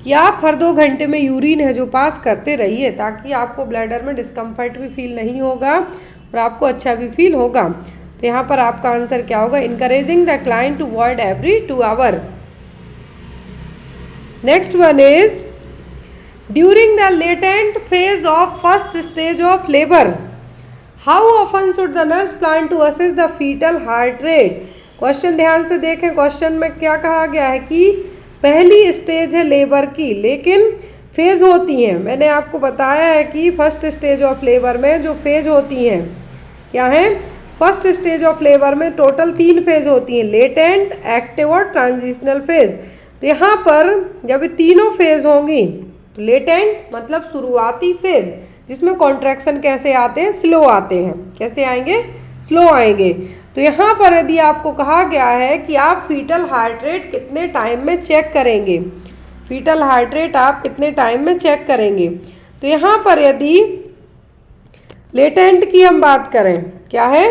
कि आप हर 2 घंटे में यूरिन है जो पास करते रहिए, ताकि आपको ब्लैडर में डिस्कम्फर्ट भी फील नहीं होगा और आपको अच्छा भी फील होगा। तो यहाँ पर आपका आंसर क्या होगा? Encouraging the client to void every 2 hours। Next one is during the latent phase of first stage of labour, how often should the nurse plan to assess the fetal heart rate. Question ध्यान से देखें। क्वेश्चन में क्या कहा गया है कि पहली स्टेज है लेबर की, लेकिन फेज होती हैं। मैंने आपको बताया है कि फर्स्ट स्टेज ऑफ लेबर में जो फेज होती हैं क्या है? फर्स्ट स्टेज ऑफ लेबर में टोटल 3 फेज होती हैं, लेटेंट, एक्टिव और ट्रांजिशनल फेज। तो यहाँ पर जब तीनों फेज होंगी, तो लेटेंट मतलब शुरुआती फेज, जिसमें कॉन्ट्रैक्शन कैसे आते हैं? स्लो आते हैं। कैसे आएंगे? स्लो आएंगे। तो यहाँ पर यदि आपको कहा गया है कि आप फीटल हार्ट रेट कितने टाइम में चेक करेंगे, फीटल हार्ट रेट आप कितने टाइम में चेक करेंगे, तो यहाँ पर यदि लेटेंट की हम बात करें, क्या है,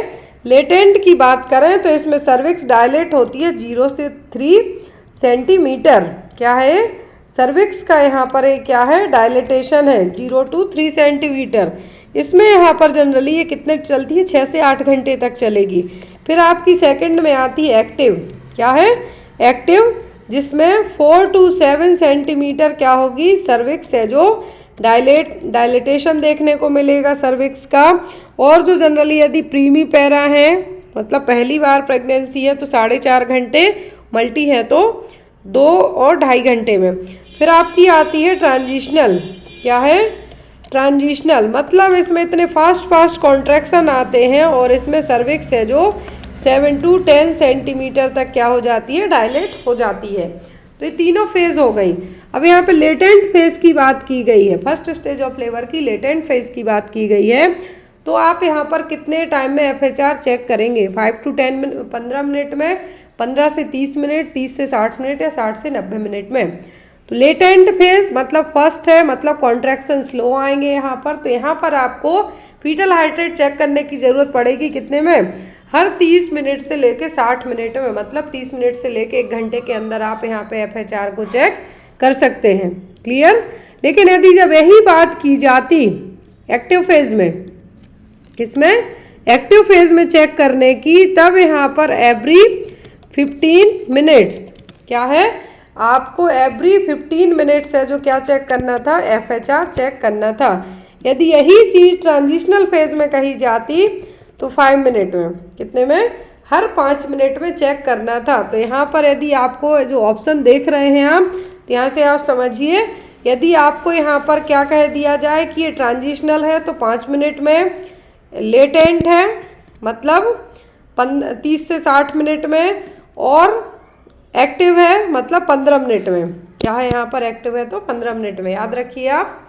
लेटेंट की बात करें तो इसमें सर्विक्स डायलेट होती है 0 से 3 सेंटीमीटर। क्या है, सर्विक्स का यहाँ पर एक क्या है, डायलेटेशन है 0 to 3 सेंटीमीटर। इसमें यहाँ पर जनरली ये कितने चलती है, 6 से 8 घंटे तक चलेगी। फिर आपकी सेकंड में आती है एक्टिव। क्या है, एक्टिव, जिसमें 4 to 7 सेंटीमीटर क्या होगी, सर्विक्स है जो डायलेटेशन देखने को मिलेगा सर्विक्स का। और जो जनरली यदि प्रीमी पैरा है, मतलब पहली बार प्रेगनेंसी है तो 4.5 घंटे, मल्टी है तो 2 और 2.5 घंटे में। फिर आपकी आती है ट्रांजिशनल। क्या है, ट्रांजिशनल, मतलब इसमें इतने फास्ट कॉन्ट्रैक्शन आते हैं और इसमें सर्विक्स है जो 7 to 10 सेंटीमीटर तक क्या हो जाती है, डायलेट हो जाती है। तो ये तीनों फेज हो गई। अब यहाँ पे लेटेंट फेज की बात की गई है, फर्स्ट स्टेज ऑफ लेबर की लेटेंट फेज की बात की गई है। तो आप यहाँ पर कितने टाइम में FHR चेक करेंगे, 5 to 10 मिनट, 15 मिनट में, 15 से 30 मिनट, 30 से 60 मिनट या 60 से 90 मिनट में। तो लेटेंट फेज मतलब फर्स्ट है, मतलब कॉन्ट्रैक्शन स्लो आएंगे यहाँ पर। तो यहाँ पर आपको फीटल हार्ट रेट चेक करने की ज़रूरत पड़ेगी कितने में, हर 30 मिनट से लेके 60 मिनट में, मतलब 30 मिनट से लेके 1 घंटे के अंदर आप यहाँ पे FHR को चेक कर सकते हैं। क्लियर। लेकिन यदि जब यही बात की जाती एक्टिव फेज में, किसमें, एक्टिव फेज में चेक करने की, तब यहाँ पर एवरी 15 मिनट्स, क्या है, आपको एवरी 15 मिनट्स है जो क्या चेक करना था, FHR चेक करना था। यदि यही चीज़ ट्रांजिशनल फेज में कही जाती तो 5 मिनट में, कितने में, हर 5 मिनट में चेक करना था। तो यहाँ पर यदि आपको जो ऑप्शन देख रहे हैं आप, तो यहाँ से आप समझिए, यदि आपको यहाँ पर क्या कह दिया जाए कि ये ट्रांजिशनल है तो 5 मिनट में, लेटेंट है मतलब 30 से 60 मिनट में, और एक्टिव है मतलब 15 मिनट में। क्या है, यहाँ पर एक्टिव है तो 15 मिनट में, याद रखिए आप।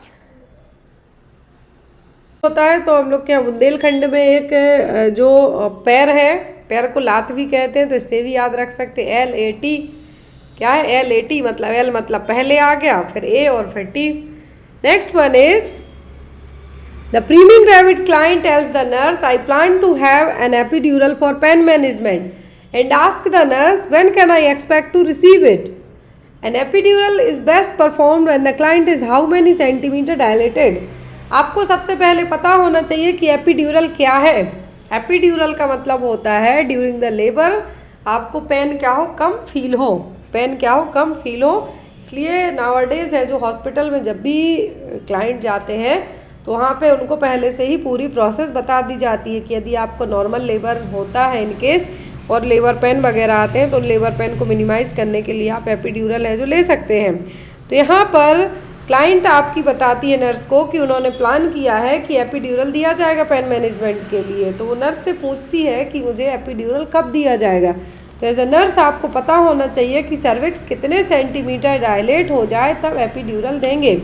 होता है तो हम लोग के यहाँ बुंदेलखंड में एक जो पैर है, पैर को लात भी कहते हैं, तो इससे भी याद रख सकते हैं, LAT। क्या है, LAT मतलब L मतलब पहले आ गया, फिर A और फिर T। Next one is the primi gravid client tells the nurse I plan to have an epidural for pain management and ask the nurse when can I expect to receive it. An epidural is best performed when the client is how many centimetre dilated. आपको सबसे पहले पता होना चाहिए कि एपिड्यूरल क्या है। एपिड्यूरल का मतलब होता है ड्यूरिंग द लेबर आपको पेन क्या हो, कम फील हो, पेन क्या हो, कम फील हो। इसलिए नाउअडेज है जो हॉस्पिटल में जब भी क्लाइंट जाते हैं तो वहाँ पे उनको पहले से ही पूरी प्रोसेस बता दी जाती है कि यदि आपको नॉर्मल लेबर होता है इन केस और लेबर पेन वगैरह आते हैं तो लेबर पेन को मिनिमाइज़ करने के लिए आप एपिड्यूरल है जो ले सकते हैं। तो यहाँ पर क्लाइंट आपकी बताती है नर्स को कि उन्होंने प्लान किया है कि एपिड्यूरल दिया जाएगा पेन मैनेजमेंट के लिए। तो वो नर्स से पूछती है कि मुझे एपिड्यूरल कब दिया जाएगा। तो एज ए नर्स आपको पता होना चाहिए कि सर्विक्स कितने सेंटीमीटर डायलेट हो जाए तब एपिड्यूरल देंगे।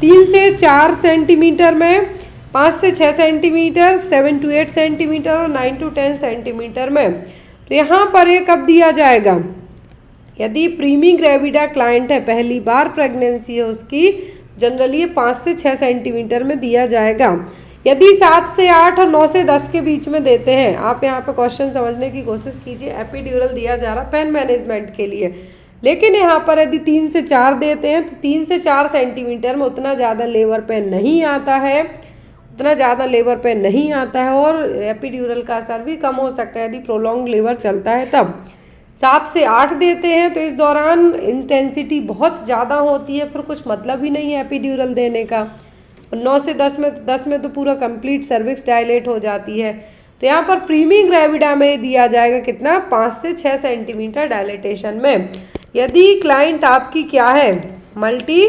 3 से 4 सेंटीमीटर में, 5 से 6 सेंटीमीटर, 7 to 8 सेंटीमीटर और 9 to 10 सेंटीमीटर में। तो यहाँ पर ये कब दिया जाएगा, यदि प्रीमी ग्रेविडा क्लाइंट है, पहली बार प्रेगनेंसी है उसकी, जनरली ये 5 से 6 सेंटीमीटर में दिया जाएगा। यदि 7 से 8 और 9 से 10 के बीच में देते हैं, आप यहाँ पे क्वेश्चन समझने की कोशिश कीजिए, एपिड्यूरल दिया जा रहा पेन मैनेजमेंट के लिए, लेकिन यहाँ पर यदि 3 से 4 देते हैं तो 3 से 4 सेंटीमीटर में उतना ज़्यादा लेबर पेन नहीं आता है, उतना ज़्यादा लेबर पेन नहीं आता है और एपिड्यूरल का असर भी कम हो सकता है यदि प्रोलॉन्ग लेबर चलता है तब। 7 से 8 देते हैं तो इस दौरान इंटेंसिटी बहुत ज़्यादा होती है, फिर कुछ मतलब ही नहीं है एपिड्यूरल देने का। 9 से 10 में तो पूरा कंप्लीट सर्विक्स डायलेट हो जाती है। तो यहाँ पर प्रीमी ग्रेविडा में दिया जाएगा कितना, 5 से 6 सेंटीमीटर डायलेटेशन में। यदि क्लाइंट आपकी क्या है, मल्टी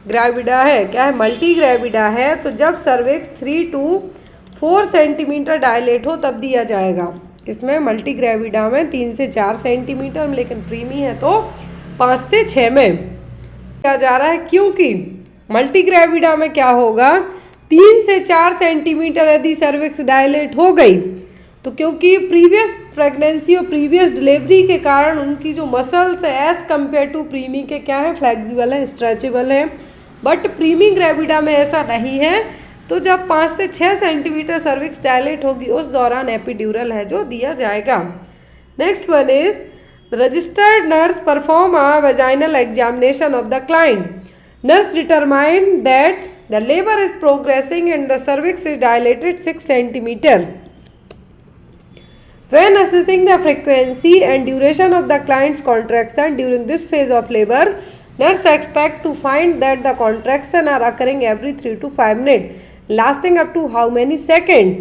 ग्रेविडा है, क्या है, मल्टी ग्रेविडा है, तो जब सर्विक्स 3 to 4 सेंटीमीटर डायलेट हो तब दिया जाएगा। इसमें मल्टी ग्रेविडा में 3 से 4 सेंटीमीटर में, लेकिन प्रीमी है तो 5 से 6 में दिया जा रहा है, क्योंकि मल्टी ग्रेविडा में क्या होगा, 3 से 4 सेंटीमीटर यदि सर्विक्स डायलेट हो गई तो क्योंकि प्रीवियस प्रेगनेंसी और प्रीवियस डिलीवरी के कारण उनकी जो मसल्स है एज़ कम्पेयर टू प्रीमी के क्या है, फ्लेक्सिबल है, स्ट्रेचेबल है। बट प्रीमी ग्रेविडा में ऐसा नहीं है। तो जब 5 से 6 सेंटीमीटर सर्विक्स डायलेट होगी उस दौरान एपिड्यूरल है जो दिया जाएगा। Next one is registered nurse perform a vaginal examination of the client. Nurse determine that the labour is progressing and the cervix is dilated 6 centimetre. When assessing the frequency and duration of the client's contraction during this phase of labor, nurse expect to find that the contraction are occurring every 3 to 5 minutes, lasting up to how many second?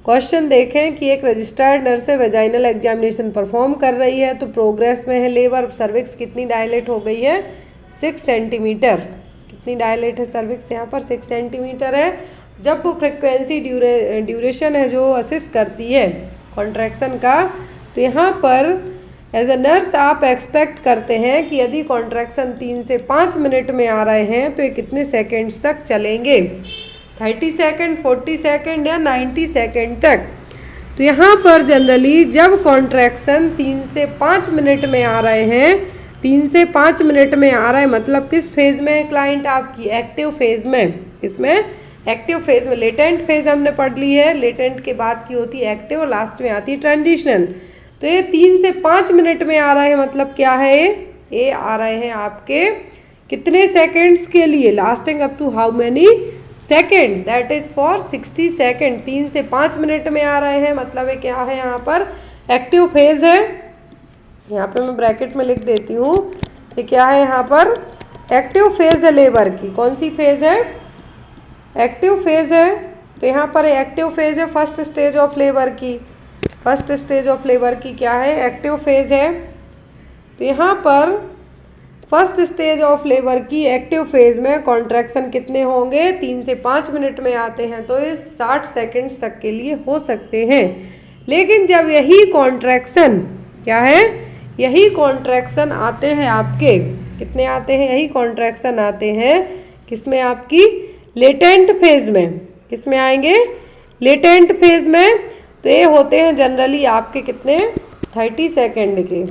Question देखें कि एक रजिस्टर्ड नर्स है, वेजाइनल एग्जामिनेशन परफॉर्म कर रही है, तो प्रोग्रेस में है लेबर, सर्विक्स कितनी डायलेट हो गई है, 6 सेंटीमीटर। कितनी डायलेट है सर्विक्स यहाँ पर, 6 सेंटीमीटर है। जब वो फ्रिक्वेंसी ड्यूरेशन है जो असिस्ट करती है कॉन्ट्रैक्शन का, तो यहाँ पर एज अ नर्स आप एक्सपेक्ट करते हैं कि यदि कॉन्ट्रैक्शन 3 से 5 मिनट में आ रहे हैं तो ये कितने सेकेंड्स तक चलेंगे, 30 सेकेंड, 40 सेकेंड या 90 सेकेंड तक। तो यहाँ पर जनरली जब कॉन्ट्रैक्शन 3 से 5 मिनट में आ रहे हैं, 3 से 5 मिनट में आ रहा है मतलब किस फेज़ में है क्लाइंट आपकी, एक्टिव फेज़ में। किसमें, एक्टिव फेज़ में। लेटेंट फेज़ हमने पढ़ ली है, लेटेंट के बाद की होती है एक्टिव और लास्ट में आती है ट्रांजिशनल। तो ये 3 से 5 मिनट में आ रहा है मतलब क्या है, ये आ रहे हैं आपके कितने सेकेंड्स के लिए, lasting up to how many second, that is for 60 second. 3 से 5 मिनट में आ रहे हैं मतलब ये क्या है, यहाँ पर एक्टिव फेज़ है। यहाँ पे मैं ब्रैकेट में लिख देती हूँ, ये क्या है यहाँ पर, एक्टिव फेज़ है लेबर की। कौन सी फेज़ है, एक्टिव फेज़ है। तो यहाँ पर एक्टिव फेज़ है फर्स्ट स्टेज ऑफ लेबर की, फर्स्ट स्टेज ऑफ लेबर की क्या है, एक्टिव फेज़ है। तो यहाँ पर फर्स्ट स्टेज ऑफ लेबर की एक्टिव फेज़ में कॉन्ट्रैक्शन कितने होंगे, 3 से 5 मिनट में आते हैं तो ये 60 सेकेंड्स तक के लिए हो सकते हैं। लेकिन जब यही कॉन्ट्रैक्शन क्या है, यही कॉन्ट्रैक्शन आते हैं आपके, कितने आते हैं, यही कॉन्ट्रैक्शन आते हैं किसमें, आपकी लेटेंट फेज़ में। किसमें आएंगे, लेटेंट फेज़ में। तो ये होते हैं जनरली आपके कितने, 30 सेकेंड के।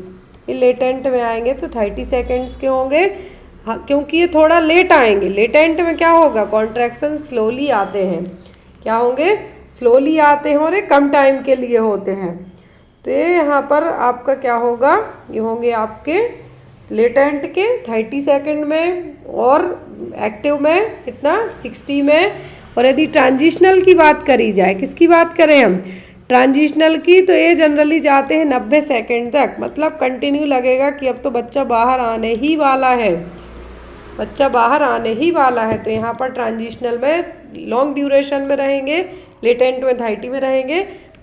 ये लेटेंट में आएंगे तो 30 सेकेंड्स के होंगे। हाँ, क्योंकि ये थोड़ा लेट आएंगे। लेटेंट में क्या होगा, कॉन्ट्रैक्शन स्लोली आते हैं, क्या होंगे, स्लोली आते हैं और ये कम टाइम के लिए होते हैं। तो ये यहाँ पर आपका क्या होगा, ये होंगे आपके लेटेंट के 30 सेकेंड में और एक्टिव में कितना, 60 में। और यदि ट्रांजिशनल की बात करी जाए, किसकी बात करें हम, ट्रांजिशनल की, तो ये जनरली जाते हैं 90 सेकेंड तक। मतलब कंटिन्यू लगेगा कि अब तो बच्चा बाहर आने ही वाला है, बच्चा बाहर आने ही वाला है। तो यहाँ पर ट्रांजिशनल में लॉन्ग ड्यूरेशन में रहेंगे, लेटेंट में 30 में रहेंगे।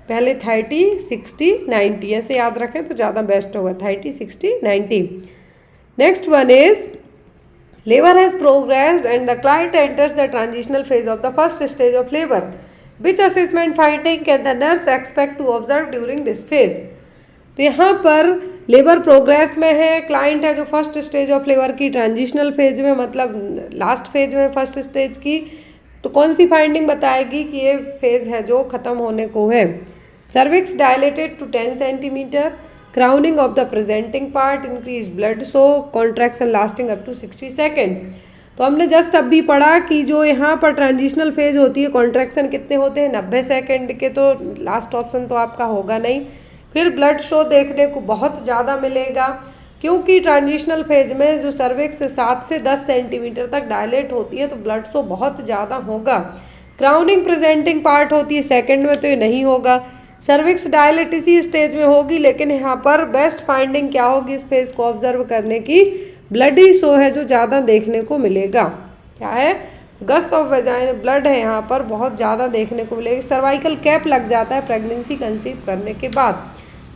पहले 30, 60, 90 ऐसे याद रखें तो ज़्यादा बेस्ट होगा, 30, 60, 90। Next one is labor has progressed and the client enters the transitional phase of the first stage of labor. Which assessment finding can the nurse expect to observe during this phase? तो यहाँ पर लेबर प्रोग्रेस में है, क्लाइंट है जो फर्स्ट स्टेज ऑफ लेबर की ट्रांजिशनल फेज में, मतलब लास्ट फेज में फर्स्ट स्टेज की। तो कौन सी फाइंडिंग बताएगी कि ये फेज है जो ख़त्म होने को है, cervix dilated to 10 centimetre, crowning of the presenting part, increase blood show, contraction lasting up to 60 second. तो हमने जस्ट अभी पढ़ा कि जो यहाँ पर ट्रांजिशनल फेज होती है कॉन्ट्रैक्शन कितने होते हैं, 90 सेकेंड के। तो लास्ट ऑप्शन तो आपका होगा नहीं। फिर ब्लड शो देखने को बहुत ज़्यादा मिलेगा क्योंकि ट्रांजिशनल फेज में जो सर्विक्स 7 से 10 सेंटीमीटर तक डायलेट होती है तो ब्लड शो बहुत ज़्यादा होगा। क्राउनिंग प्रेजेंटिंग पार्ट होती है सेकेंड में तो ये नहीं होगा। सर्विक्स डायलेट इसी स्टेज में होगी, लेकिन यहाँ पर बेस्ट फाइंडिंग क्या होगी इस फेज को ऑब्जर्व करने की, ब्लडी शो है जो ज़्यादा देखने को मिलेगा। क्या है, गस ऑफ वेजाइन, ब्लड है यहाँ पर बहुत ज़्यादा देखने को मिलेगा। सर्वाइकल कैप लग जाता है प्रेगनेंसी कंसीव करने के बाद,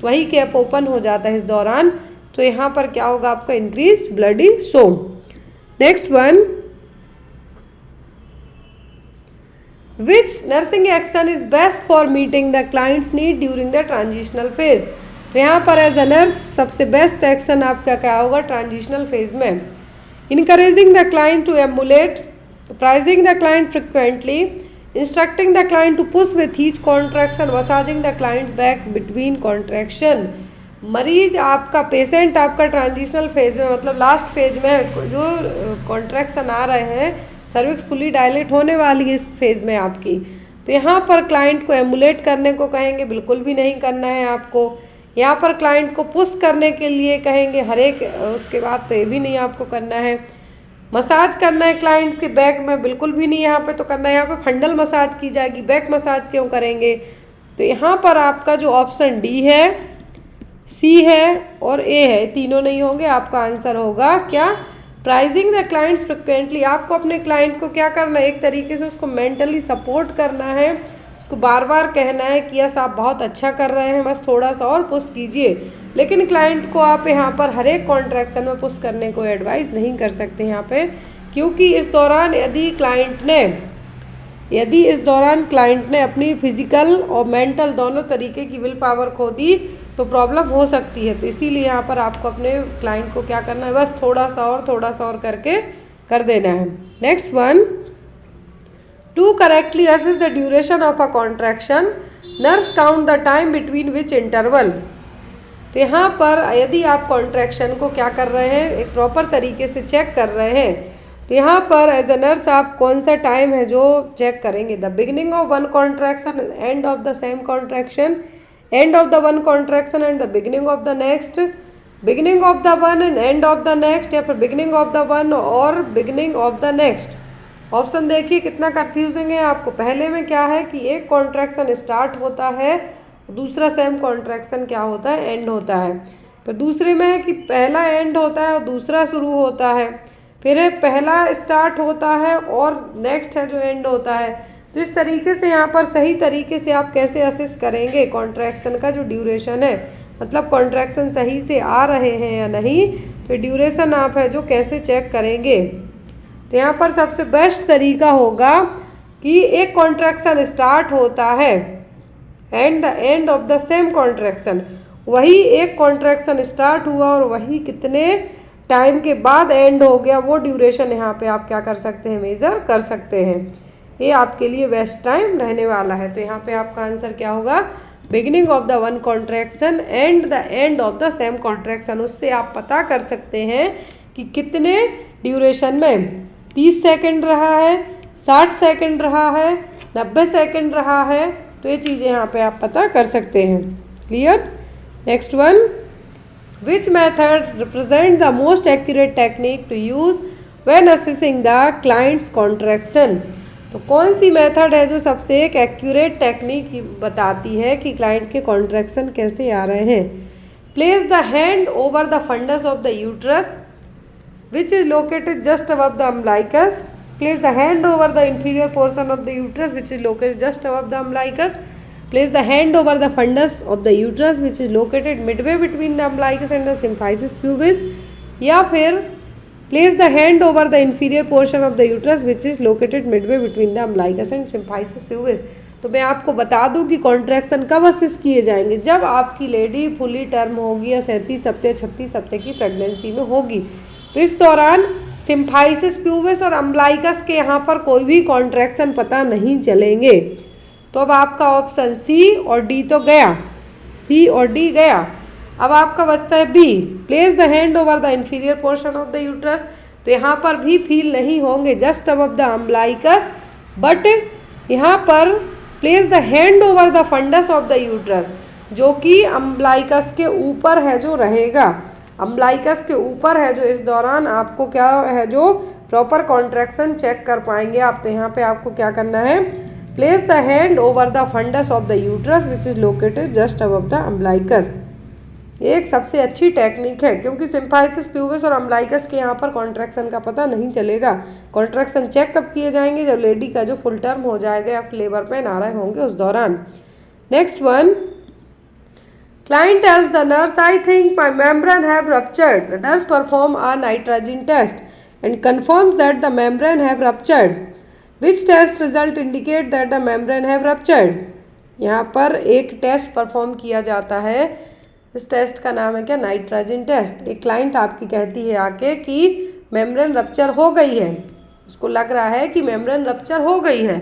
तो वही कैप ओपन हो जाता है इस दौरान। तो यहाँ पर क्या होगा आपका, increase bloody show. Next one, Which nursing action is best for meeting the client's need during the transitional phase? तो यहाँ पर एज अ नर्स सबसे बेस्ट एक्शन आपका क्या होगा ट्रांजिशनल फेज में, encouraging the client to emulate, apprising the client frequently, instructing the client to push with each contraction, massaging the client back between contraction. मरीज आपका, पेशेंट आपका ट्रांजिशनल फेज में, मतलब लास्ट फेज में जो कॉन्ट्रैक्शन आ रहे हैं, सर्विक्स फुली डायलेट होने वाली है इस फेज में आपकी, तो यहाँ पर क्लाइंट को एमुलेट करने को कहेंगे, बिल्कुल भी नहीं करना है आपको। यहाँ पर क्लाइंट को पुश करने के लिए कहेंगे हर एक, उसके बाद तो ये भी नहीं आपको करना है। मसाज करना है क्लाइंट्स के बैक में, बिल्कुल भी नहीं यहाँ पे तो करना है। यहाँ पे फंडल मसाज की जाएगी, बैक मसाज क्यों करेंगे? तो यहाँ पर आपका जो ऑप्शन डी है, सी है और ए है, तीनों नहीं होंगे। आपका आंसर होगा क्या? Pricing the clients frequently. आपको अपने क्लाइंट को क्या करना है, एक तरीके से उसको मेंटली सपोर्ट करना है, उसको बार बार कहना है कि यस आप बहुत अच्छा कर रहे हैं, बस थोड़ा सा और पुश कीजिए। लेकिन क्लाइंट को आप यहाँ पर हर एक कॉन्ट्रैक्शन में पुश करने को एडवाइस नहीं कर सकते यहाँ पे, क्योंकि इस दौरान यदि इस दौरान क्लाइंट ने अपनी फिजिकल और मेंटल दोनों तरीके की विल पावर खो दी तो प्रॉब्लम हो सकती है। तो इसीलिए यहाँ पर आपको अपने क्लाइंट को क्या करना है, बस थोड़ा सा और करके कर देना है। Next one, to correctly assess the duration of a contraction, nurse count the time between which interval. तो यहाँ पर यदि आप कॉन्ट्रैक्शन को क्या कर रहे हैं, एक प्रॉपर तरीके से चेक कर रहे हैं, तो यहाँ पर एज अ नर्स आप कौन सा टाइम है जो चेक करेंगे? The beginning of one contraction, end of the same contraction, end of the one contraction and the beginning of the next, beginning of the one and end of the next, या फिर बिगिनिंग ऑफ द वन और beginning of the next. Option देखिए कितना कंफ्यूजिंग है आपको। पहले में क्या है कि एक कॉन्ट्रैक्शन स्टार्ट होता है, दूसरा सेम कॉन्ट्रैक्शन क्या होता है, एंड होता है। फिर दूसरे में है कि पहला एंड होता है और दूसरा शुरू होता है, फिर है पहला स्टार्ट होता है और नेक्स्ट है जो एंड होता है। तो इस तरीके से यहाँ पर सही तरीके से आप कैसे असेस करेंगे कॉन्ट्रैक्शन का जो ड्यूरेशन है, मतलब कॉन्ट्रैक्शन सही से आ रहे हैं या नहीं, तो ड्यूरेशन आप है जो कैसे चेक करेंगे? तो यहाँ पर सबसे बेस्ट तरीका होगा कि एक कॉन्ट्रैक्शन स्टार्ट होता है and the end of the same contraction, वही एक कॉन्ट्रैक्शन स्टार्ट हुआ और वही कितने टाइम के बाद एंड हो गया, वो ड्यूरेशन यहाँ पे आप क्या कर सकते हैं, मेज़र कर सकते हैं। ये आपके लिए बेस्ट टाइम रहने वाला है। तो यहाँ पे आपका आंसर क्या होगा? Beginning of the one contraction and the end of the same contraction. उससे आप पता कर सकते हैं कि कितने ड्यूरेशन में 30 सेकेंड रहा है, 60 सेकेंड रहा है, 90 सेकेंड रहा है। तो ये चीज़ें यहाँ पे आप पता कर सकते हैं। Clear? Next one, which method represent the most accurate technique to use when assessing the client's contraction. तो कौन सी मेथड है जो सबसे एक एक्यूरेट टेक्निक बताती है कि क्लाइंट के कॉन्ट्रैक्शन कैसे आ रहे हैं? Place the hand over the fundus of the uterus which is located just above the umbilicus. Place the hand over the inferior portion of the uterus which is located just above the umbilicus. Place the hand over the fundus of the uterus which is located midway between the umbilicus and the symphysis pubis. या फिर place the hand over the inferior portion of the uterus which is located midway between the umbilicus and symphysis pubis. तो मैं आपको बता दूं कि कॉन्ट्रैक्शन कब असेस किए जाएंगे? जब आपकी लेडी फुली टर्म होगी या 37 हफ्ते 36 हफ्ते की प्रेगनेंसी में होगी। तो इस दौरान सिम्फाइसिस प्यूबिस और अम्बलाइकस के यहाँ पर कोई भी कॉन्ट्रैक्शन पता नहीं चलेंगे। तो अब आपका ऑप्शन सी और डी तो गया, सी और डी गया। अब आपका बचता है B, place the hand over the inferior portion of the uterus. तो यहाँ पर भी फील नहीं होंगे just above the umbilicus, but यहाँ पर place the hand over the fundus of the uterus, जो कि अम्बलाइकस के ऊपर है जो रहेगा, अम्बलाइकस के ऊपर है जो इस दौरान आपको क्या है जो प्रॉपर कॉन्ट्रैक्शन चेक कर पाएंगे आप। तो यहाँ पे आपको क्या करना है? Place the hand over the fundus of the uterus which is located just above the umbilicus. एक सबसे अच्छी टेक्निक है क्योंकि सिम्फाइसिस प्यूबिस और अम्बलाइकस के यहाँ पर कॉन्ट्रैक्शन का पता नहीं चलेगा। कॉन्ट्रैक्शन चेक कब किए जाएंगे? जब लेडी का जो फुल टर्म हो जाएगा या लेबर पेन आ रहे होंगे उस दौरान। Next one, Client tells the nurse, I think my membrane have ruptured. The nurse performs a nitrogen test and confirms that the membrane have ruptured. Which test result indicate that the membrane have ruptured? यहाँ पर एक टेस्ट परफॉर्म किया जाता है, इस टेस्ट का नाम है क्या? Nitrogen test. एक क्लाइंट आपकी कहती है आके कि मेम्ब्रेन रप्चर हो गई है, उसको लग रहा है कि मेम्ब्रेन रप्चर हो गई है,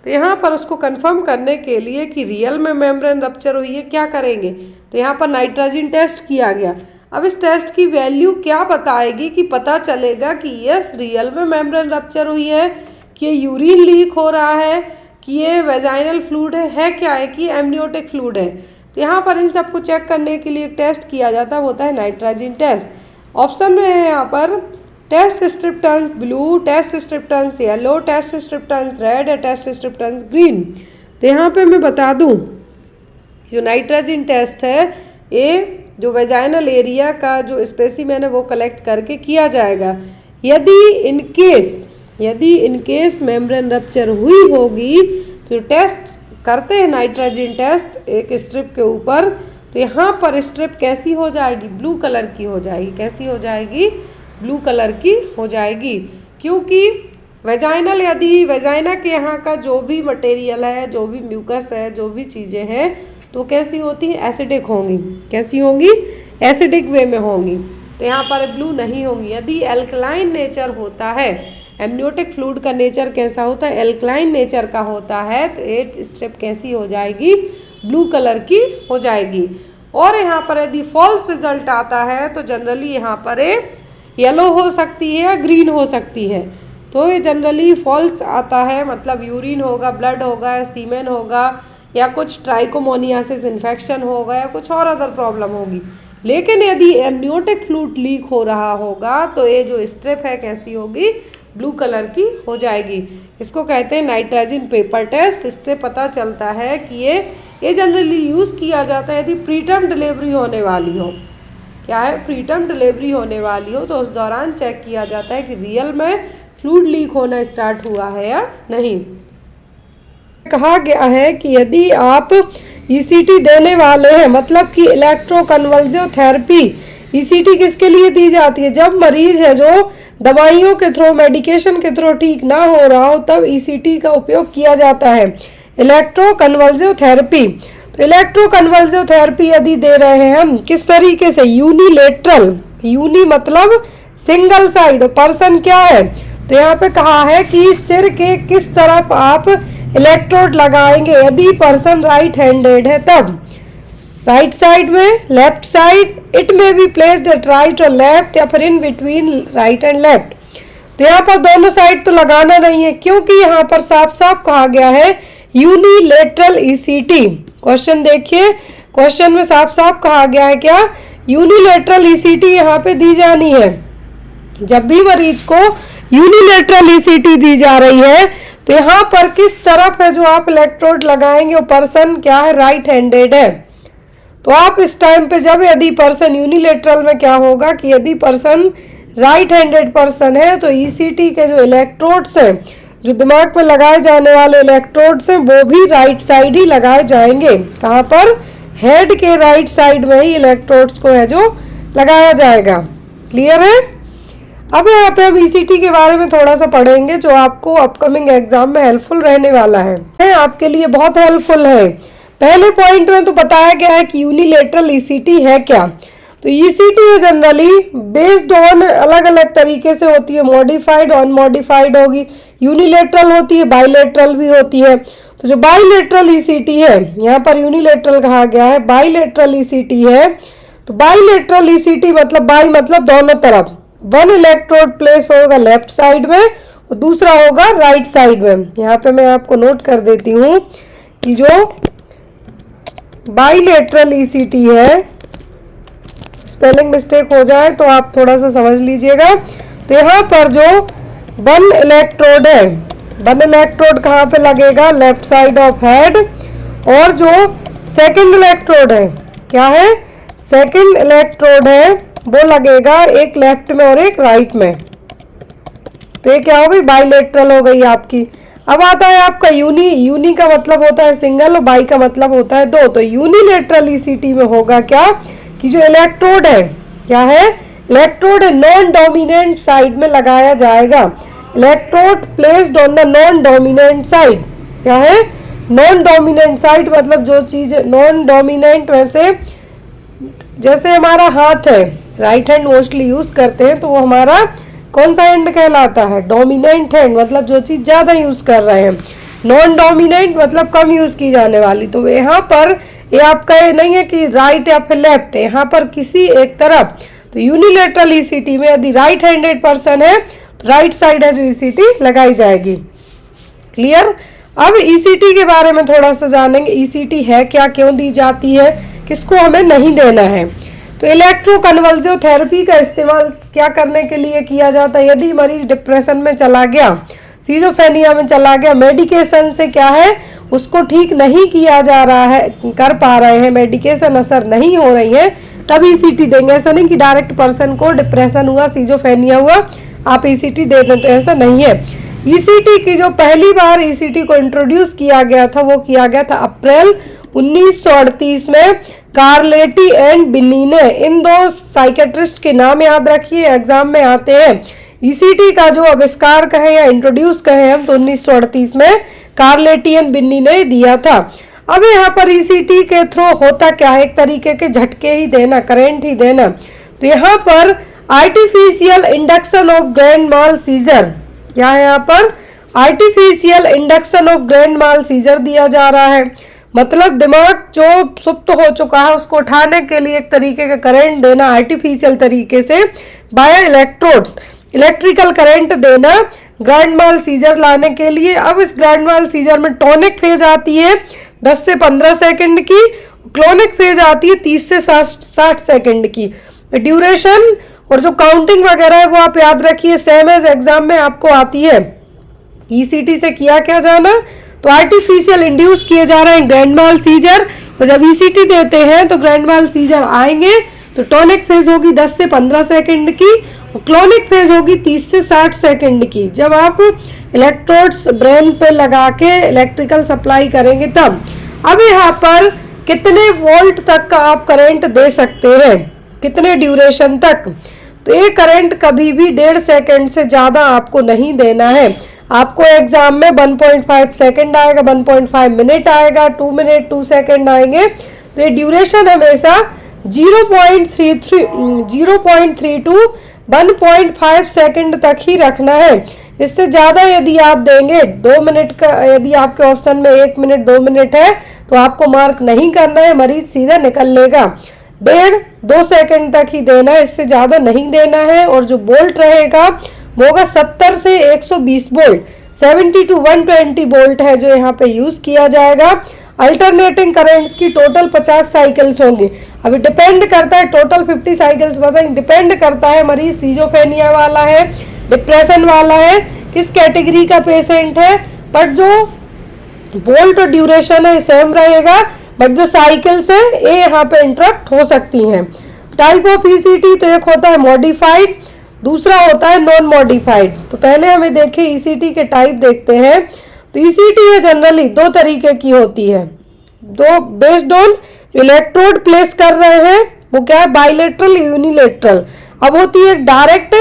तो यहाँ पर उसको कंफर्म करने के लिए कि रियल में मेम्ब्रेन रप्चर हुई है, क्या करेंगे, तो यहाँ पर नाइट्रोजन टेस्ट किया गया। अब इस टेस्ट की वैल्यू क्या बताएगी कि पता चलेगा कि यस रियल में मेम्ब्रेन रप्चर हुई है, कि ये यूरिन लीक हो रहा है, कि ये वेजाइनल फ्लूइड है क्या है, कि एमनियोटिक फ्लूइड है। तो यहाँ पर इन सबको चेक करने के लिए एक टेस्ट किया जाता है, वो होता है नाइट्रोजन टेस्ट। ऑप्शन में है यहाँ पर test strip turns blue, test strip turns yellow, test strip turns red या टेस्ट स्ट्रिप टर्न्स ग्रीन। तो यहाँ पे मैं बता दूँ जो नाइट्रोजन टेस्ट है ये जो वेजाइनल एरिया का जो स्पेसिमेन है वो कलेक्ट करके किया जाएगा। यदि इनकेस मेम्ब्रेन रप्चर हुई होगी तो टेस्ट करते हैं नाइट्रोजन टेस्ट एक स्ट्रिप के ऊपर, तो यहाँ पर स्ट्रिप कैसी हो जाएगी, ब्लू कलर की हो जाएगी। कैसी हो जाएगी, ब्लू कलर की हो जाएगी, क्योंकि वेजाइनल यदि वेजाइना के यहाँ का जो भी मटेरियल है, जो भी म्यूकस है, जो भी चीज़ें हैं तो कैसी होती हैं, एसिडिक होंगी। कैसी होंगी, एसिडिक वे में होंगी। तो यहाँ पर ब्लू नहीं होंगी। यदि एल्कलाइन नेचर होता है, एमनियोटिक फ्लूइड का नेचर कैसा होता है, एल्कलाइन नेचर का होता है, तो ये स्ट्रिप कैसी हो जाएगी, ब्लू कलर की हो जाएगी। और यहाँ पर यदि फॉल्स रिजल्ट आता है तो जनरली यहाँ पर येलो हो सकती है या ग्रीन हो सकती है। तो ये जनरली फॉल्स आता है, मतलब यूरिन होगा, ब्लड होगा या सीमेन होगा या कुछ ट्राइकोमोनियासिस इन्फेक्शन होगा या कुछ और अदर प्रॉब्लम होगी। लेकिन यदि एमनियोटिक फ्लूइड लीक हो रहा होगा तो ये जो स्ट्रिप है कैसी होगी, ब्लू कलर की हो जाएगी। इसको कहते हैं नाइट्रोजन पेपर टेस्ट। इससे पता चलता है कि ये जनरली यूज़ किया जाता है यदि प्रीटर्म डिलीवरी होने वाली हो। क्या है, प्रीटर्म डिलीवरी होने वाली हो तो उस दौरान चेक किया जाता है कि रियल में फ्लूइड लीक होना स्टार्ट हुआ है या नहीं। कहा गया है कि यदि आप ईसीटी देने वाले हैं, मतलब कि इलेक्ट्रोकन्वल्सिव थेरेपी, ईसीटी किसके लिए दी जाती है, जब मरीज है जो दवाइयों के थ्रू, मेडिकेशन के थ्रू ठीक ना हो रहा हो तब ईसीटी का उपयोग किया जाता है, इलेक्ट्रोकन्वल्सिव थेरेपी। तो इलेक्ट्रोकन्वल्सिव थेरेपी यदि दे रहे हैं हम किस तरीके से, यूनिलेटरल, यूनि मतलब सिंगल साइड, पर्सन क्या है, तो यहाँ पे कहा है कि सिर के किस तरफ आप इलेक्ट्रोड लगाएंगे। यदि पर्सन राइट हैंडेड है तब राइट साइड में, लेफ्ट साइड, इट में बी प्लेस्ड एट राइट और लेफ्ट या फिर in between right and left. तो यहाँ पर दोनों साइड तो लगाना नहीं है, क्योंकि यहाँ पर साफ साफ कहा गया है यूनिलेटरल ईसीटी। क्वेश्चन देखिए, क्वेश्चन में साफ साफ कहा गया है क्या, यूनिलेटरल ईसीटी यहाँ पे दी जानी है। जब भी मरीज को यूनिलेटरल ईसीटी दी जा रही है तो यहाँ पर किस तरफ है जो आप इलेक्ट्रोड लगाएंगे, वो पर्सन क्या है, राइट हैंडेड है। तो आप इस टाइम पे जब यदि पर्सन यूनिलेटरल में क्या होगा कि यदि पर्सन राइट हैंडेड पर्सन है तो ईसीटी के जो इलेक्ट्रोड्स हैं, जो दिमाग में लगाए जाने वाले इलेक्ट्रोड्स हैं, वो भी राइट साइड ही लगाए जाएंगे। कहाँ पर, हेड के राइट साइड में ही इलेक्ट्रोड्स को है जो लगाया जाएगा। क्लियर है। अब यहाँ पे हम ईसीटी के बारे में थोड़ा सा पढ़ेंगे जो आपको अपकमिंग एग्जाम में हेल्पफुल रहने वाला है, आपके लिए बहुत हेल्पफुल है। पहले पॉइंट में तो बताया गया है कि यूनिलेटरल ईसीटी है क्या। तो ईसीटी जनरली बेस्ड ऑन अलग अलग तरीके से होती है, मॉडिफाइड, अनमॉडिफाइड होगी, यूनिलेटरल होती है, बाइलेटरल भी होती है। तो जो बाइलेटरल ईसीटी है, यहाँ पर यूनिलेटरल कहा गया है, बाइलेटरल ईसीटी है। तो बाइलेटरल ईसीटी मतलब बाई मतलब दोनों तरफ, वन इलेक्ट्रोड प्लेस होगा लेफ्ट साइड में और दूसरा होगा राइट साइड में। यहाँ पे मैं आपको नोट कर देती हूँ कि जो बाइलेटरल ईसीटी है, स्पेलिंग मिस्टेक हो जाए तो आप थोड़ा सा समझ लीजिएगा। तो यहाँ पर जो वन इलेक्ट्रोड है, वन इलेक्ट्रोड कहाँ पे लगेगा, लेफ्ट साइड ऑफ हेड, और जो सेकंड इलेक्ट्रोड है, क्या है, सेकंड इलेक्ट्रोड है, वो लगेगा एक लेफ्ट में और एक राइट में। तो ये क्या हो गई, बाइलेटरल हो गई आपकी। अब आता है आपका यूनी। यूनी का मतलब होता है सिंगल और बाई का मतलब होता है दो। तो यूनिलेटरल ईसीटी में होगा क्या कि जो इलेक्ट्रोड है, क्या है, इलेक्ट्रोड नॉन डोमिनेंट साइड में लगाया जाएगा। Electrode placed on the non dominant side, क्या है, नॉन डोमिनेंट साइड मतलब जो चीज नॉन डोमिनेंट, वैसे जैसे हमारा हाथ है, राइट हैंड मोस्टली यूज करते हैं, तो वो हमारा कौन सा हैंड कहलाता है, डोमिनेंट हैंड, मतलब जो चीज ज्यादा यूज कर रहे हैं। नॉन डोमिनेंट मतलब कम यूज की जाने वाली। तो यहाँ पर ये आपका ये नहीं है कि राइट या फिर लेफ्ट है, यहाँ पर किसी एक तरफ। तो यूनिलेटरल ईसीटी में यदि राइट हैंडेड पर्सन है तो राइट साइड है जो ईसीटी लगाई जाएगी। क्लियर। अब ईसीटी के बारे में थोड़ा सा जानेंगे। ईसीटी है क्या, क्यों दी जाती है, किसको हमें नहीं देना है। तो इलेक्ट्रोकन्वल्सिव थेरेपी का इस्तेमाल क्या करने के लिए किया जाता है? यदि मरीज डिप्रेशन में चला गया, सिजोफ्रेनिया में चला गया, मेडिकेशन से क्या है उसको ठीक नहीं किया जा रहा है, कर पा रहे हैं, मेडिकेशन असर नहीं हो रही है, तब ईसीटी देंगे। ऐसा नहीं कि डायरेक्ट पर्सन को डिप्रेशन हुआ, सिजोफ्रेनिया हुआ, आप ईसीटी दे दें, तो ऐसा नहीं है। ईसीटी की जो पहली बार ईसीटी को इंट्रोड्यूस किया गया था वो किया गया था अप्रैल 1938 में कार्लेटी एंड बिन्नी ने। इन दो साइकेट्रिस्ट के नाम याद रखिए, एग्जाम में आते हैं। ईसीटी का जो आविष्कार कहें या इंट्रोड्यूस कहें हम तो 1938 में कार्लेटी एंड बिन्नी ने दिया था। अब यहाँ पर ईसीटी के थ्रू होता क्या है, एक तरीके के झटके ही देना, करंट ही देना। तो यहाँ पर artificial induction of grand mal seizure, क्या है यहाँ पर artificial induction of grand mal seizure दिया जा रहा है। मतलब दिमाग जो सुप्त हो चुका है उसको उठाने के लिए एक तरीके का करंट देना आर्टिफिशियल तरीके से, बाय इलेक्ट्रोड्स, इलेक्ट्रिकल करंट देना ग्रैंड माल सीजर लाने के लिए। अब इस ग्रैंड माल सीजर में टॉनिक फेज आती है 10 से 15 सेकंड की, क्लोनिक फेज आती है 30 से 60 सेकंड की। ड्यूरेशन और जो काउंटिंग वगैरह है वो आप याद रखिए, सेम एज एग्जाम में आपको आती है। ईसीटी से किया क्या जाना, तो आर्टिफिशियल इंड्यूस किए जा रहे हैं ग्रैंड माल सीजर। तो जब ईसीटी देते हैं तो ग्रैंड माल सीजर आएंगे तो टॉनिक फेज होगी 10 से 15 सेकंड की और क्लोनिक फेज होगी 30 से 60 सेकंड की। जब आप इलेक्ट्रोड्स ब्रेन पे लगा के इलेक्ट्रिकल सप्लाई करेंगे तब। अब यहाँ पर कितने वोल्ट तक का आप करंट दे सकते हैं, कितने ड्यूरेशन तक, तो ये करंट कभी भी 1.5 सेकंड से ज़्यादा आपको नहीं देना है। आपको एग्जाम में 1.5 सेकंड आएगा, 1.5 मिनट आएगा, 2 मिनट 2 सेकंड आएंगे। तो ये ड्यूरेशन हमेशा 0.32 1.5 सेकंड तक ही रखना है। इससे ज़्यादा यदि आप देंगे 2 मिनट का, यदि आपके ऑप्शन में 1 मिनट 2 मिनट है तो आपको मार्क नहीं करना है, मरीज सीधा निकल लेगा। 1.5-2 सेकंड तक ही देना है, इससे ज़्यादा नहीं देना है। और जो बोल्ट रहेगा वो होगा 70 से 120 बोल्ट, 70 to 120 बोल्ट है जो यहाँ पे यूज़ किया जाएगा। अल्टरनेटिंग करेंट्स की टोटल 50 साइकिल्स होंगे। अभी डिपेंड करता है, टोटल 50 साइकिल्स बताएं, डिपेंड करता है मरीज सिजोफ्रेनिया वाला है, डिप्रेशन वाला है, किस कैटेगरी का पेशेंट है। बट जो बोल्ट और ड्यूरेशन है सेम रहेगा, बट जो साइकिल्स है ये यहाँ पे इंटरप्ट हो सकती हैं। टाइप ऑफ ईसीटी तो एक होता है मॉडिफाइड, दूसरा होता है नॉन मॉडिफाइड। तो पहले हमें देखें ईसीटी के टाइप देखते हैं। तो ईसीटी है जनरली 2 तरीके की होती है, दो बेस्ड ऑन जो इलेक्ट्रोड प्लेस कर रहे हैं वो क्या है, बाइलेटरल यूनिलेटरल। अब होती है डायरेक्ट,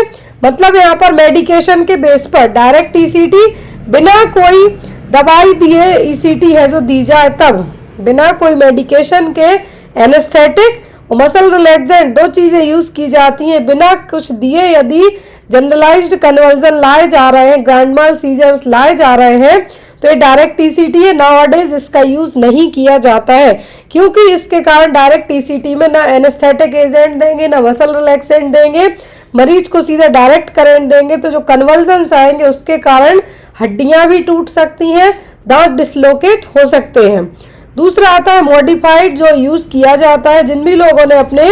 मतलब यहाँ पर मेडिकेशन के बेस पर डायरेक्ट ईसीटी, बिना कोई दवाई दिए ईसीटी है जो दी जाए तब, बिना कोई मेडिकेशन के एनेस्थेटिक और मसल रिलैक्सेंट 2 चीज़ें यूज़ की जाती हैं। बिना कुछ दिए यदि जनरलाइज्ड कन्वर्जन लाए जा रहे हैं, ग्रैंड माल सीजर्स लाए जा रहे हैं, तो ये डायरेक्ट ईसीटी है। नाउअडेज इसका यूज़ नहीं किया जाता है क्योंकि इसके कारण डायरेक्ट ईसीटी में ना एनेस्थेटिक एजेंट देंगे ना मसल रिलैक्सेंट देंगे, मरीज को सीधा डायरेक्ट करंट देंगे तो जो कन्वर्जन्स आएंगे उसके कारण हड्डियां भी टूट सकती हैं, दांत डिसलोकेट हो सकते हैं। दूसरा आता है मॉडिफाइड जो यूज़ किया जाता है जिन भी लोगों ने अपने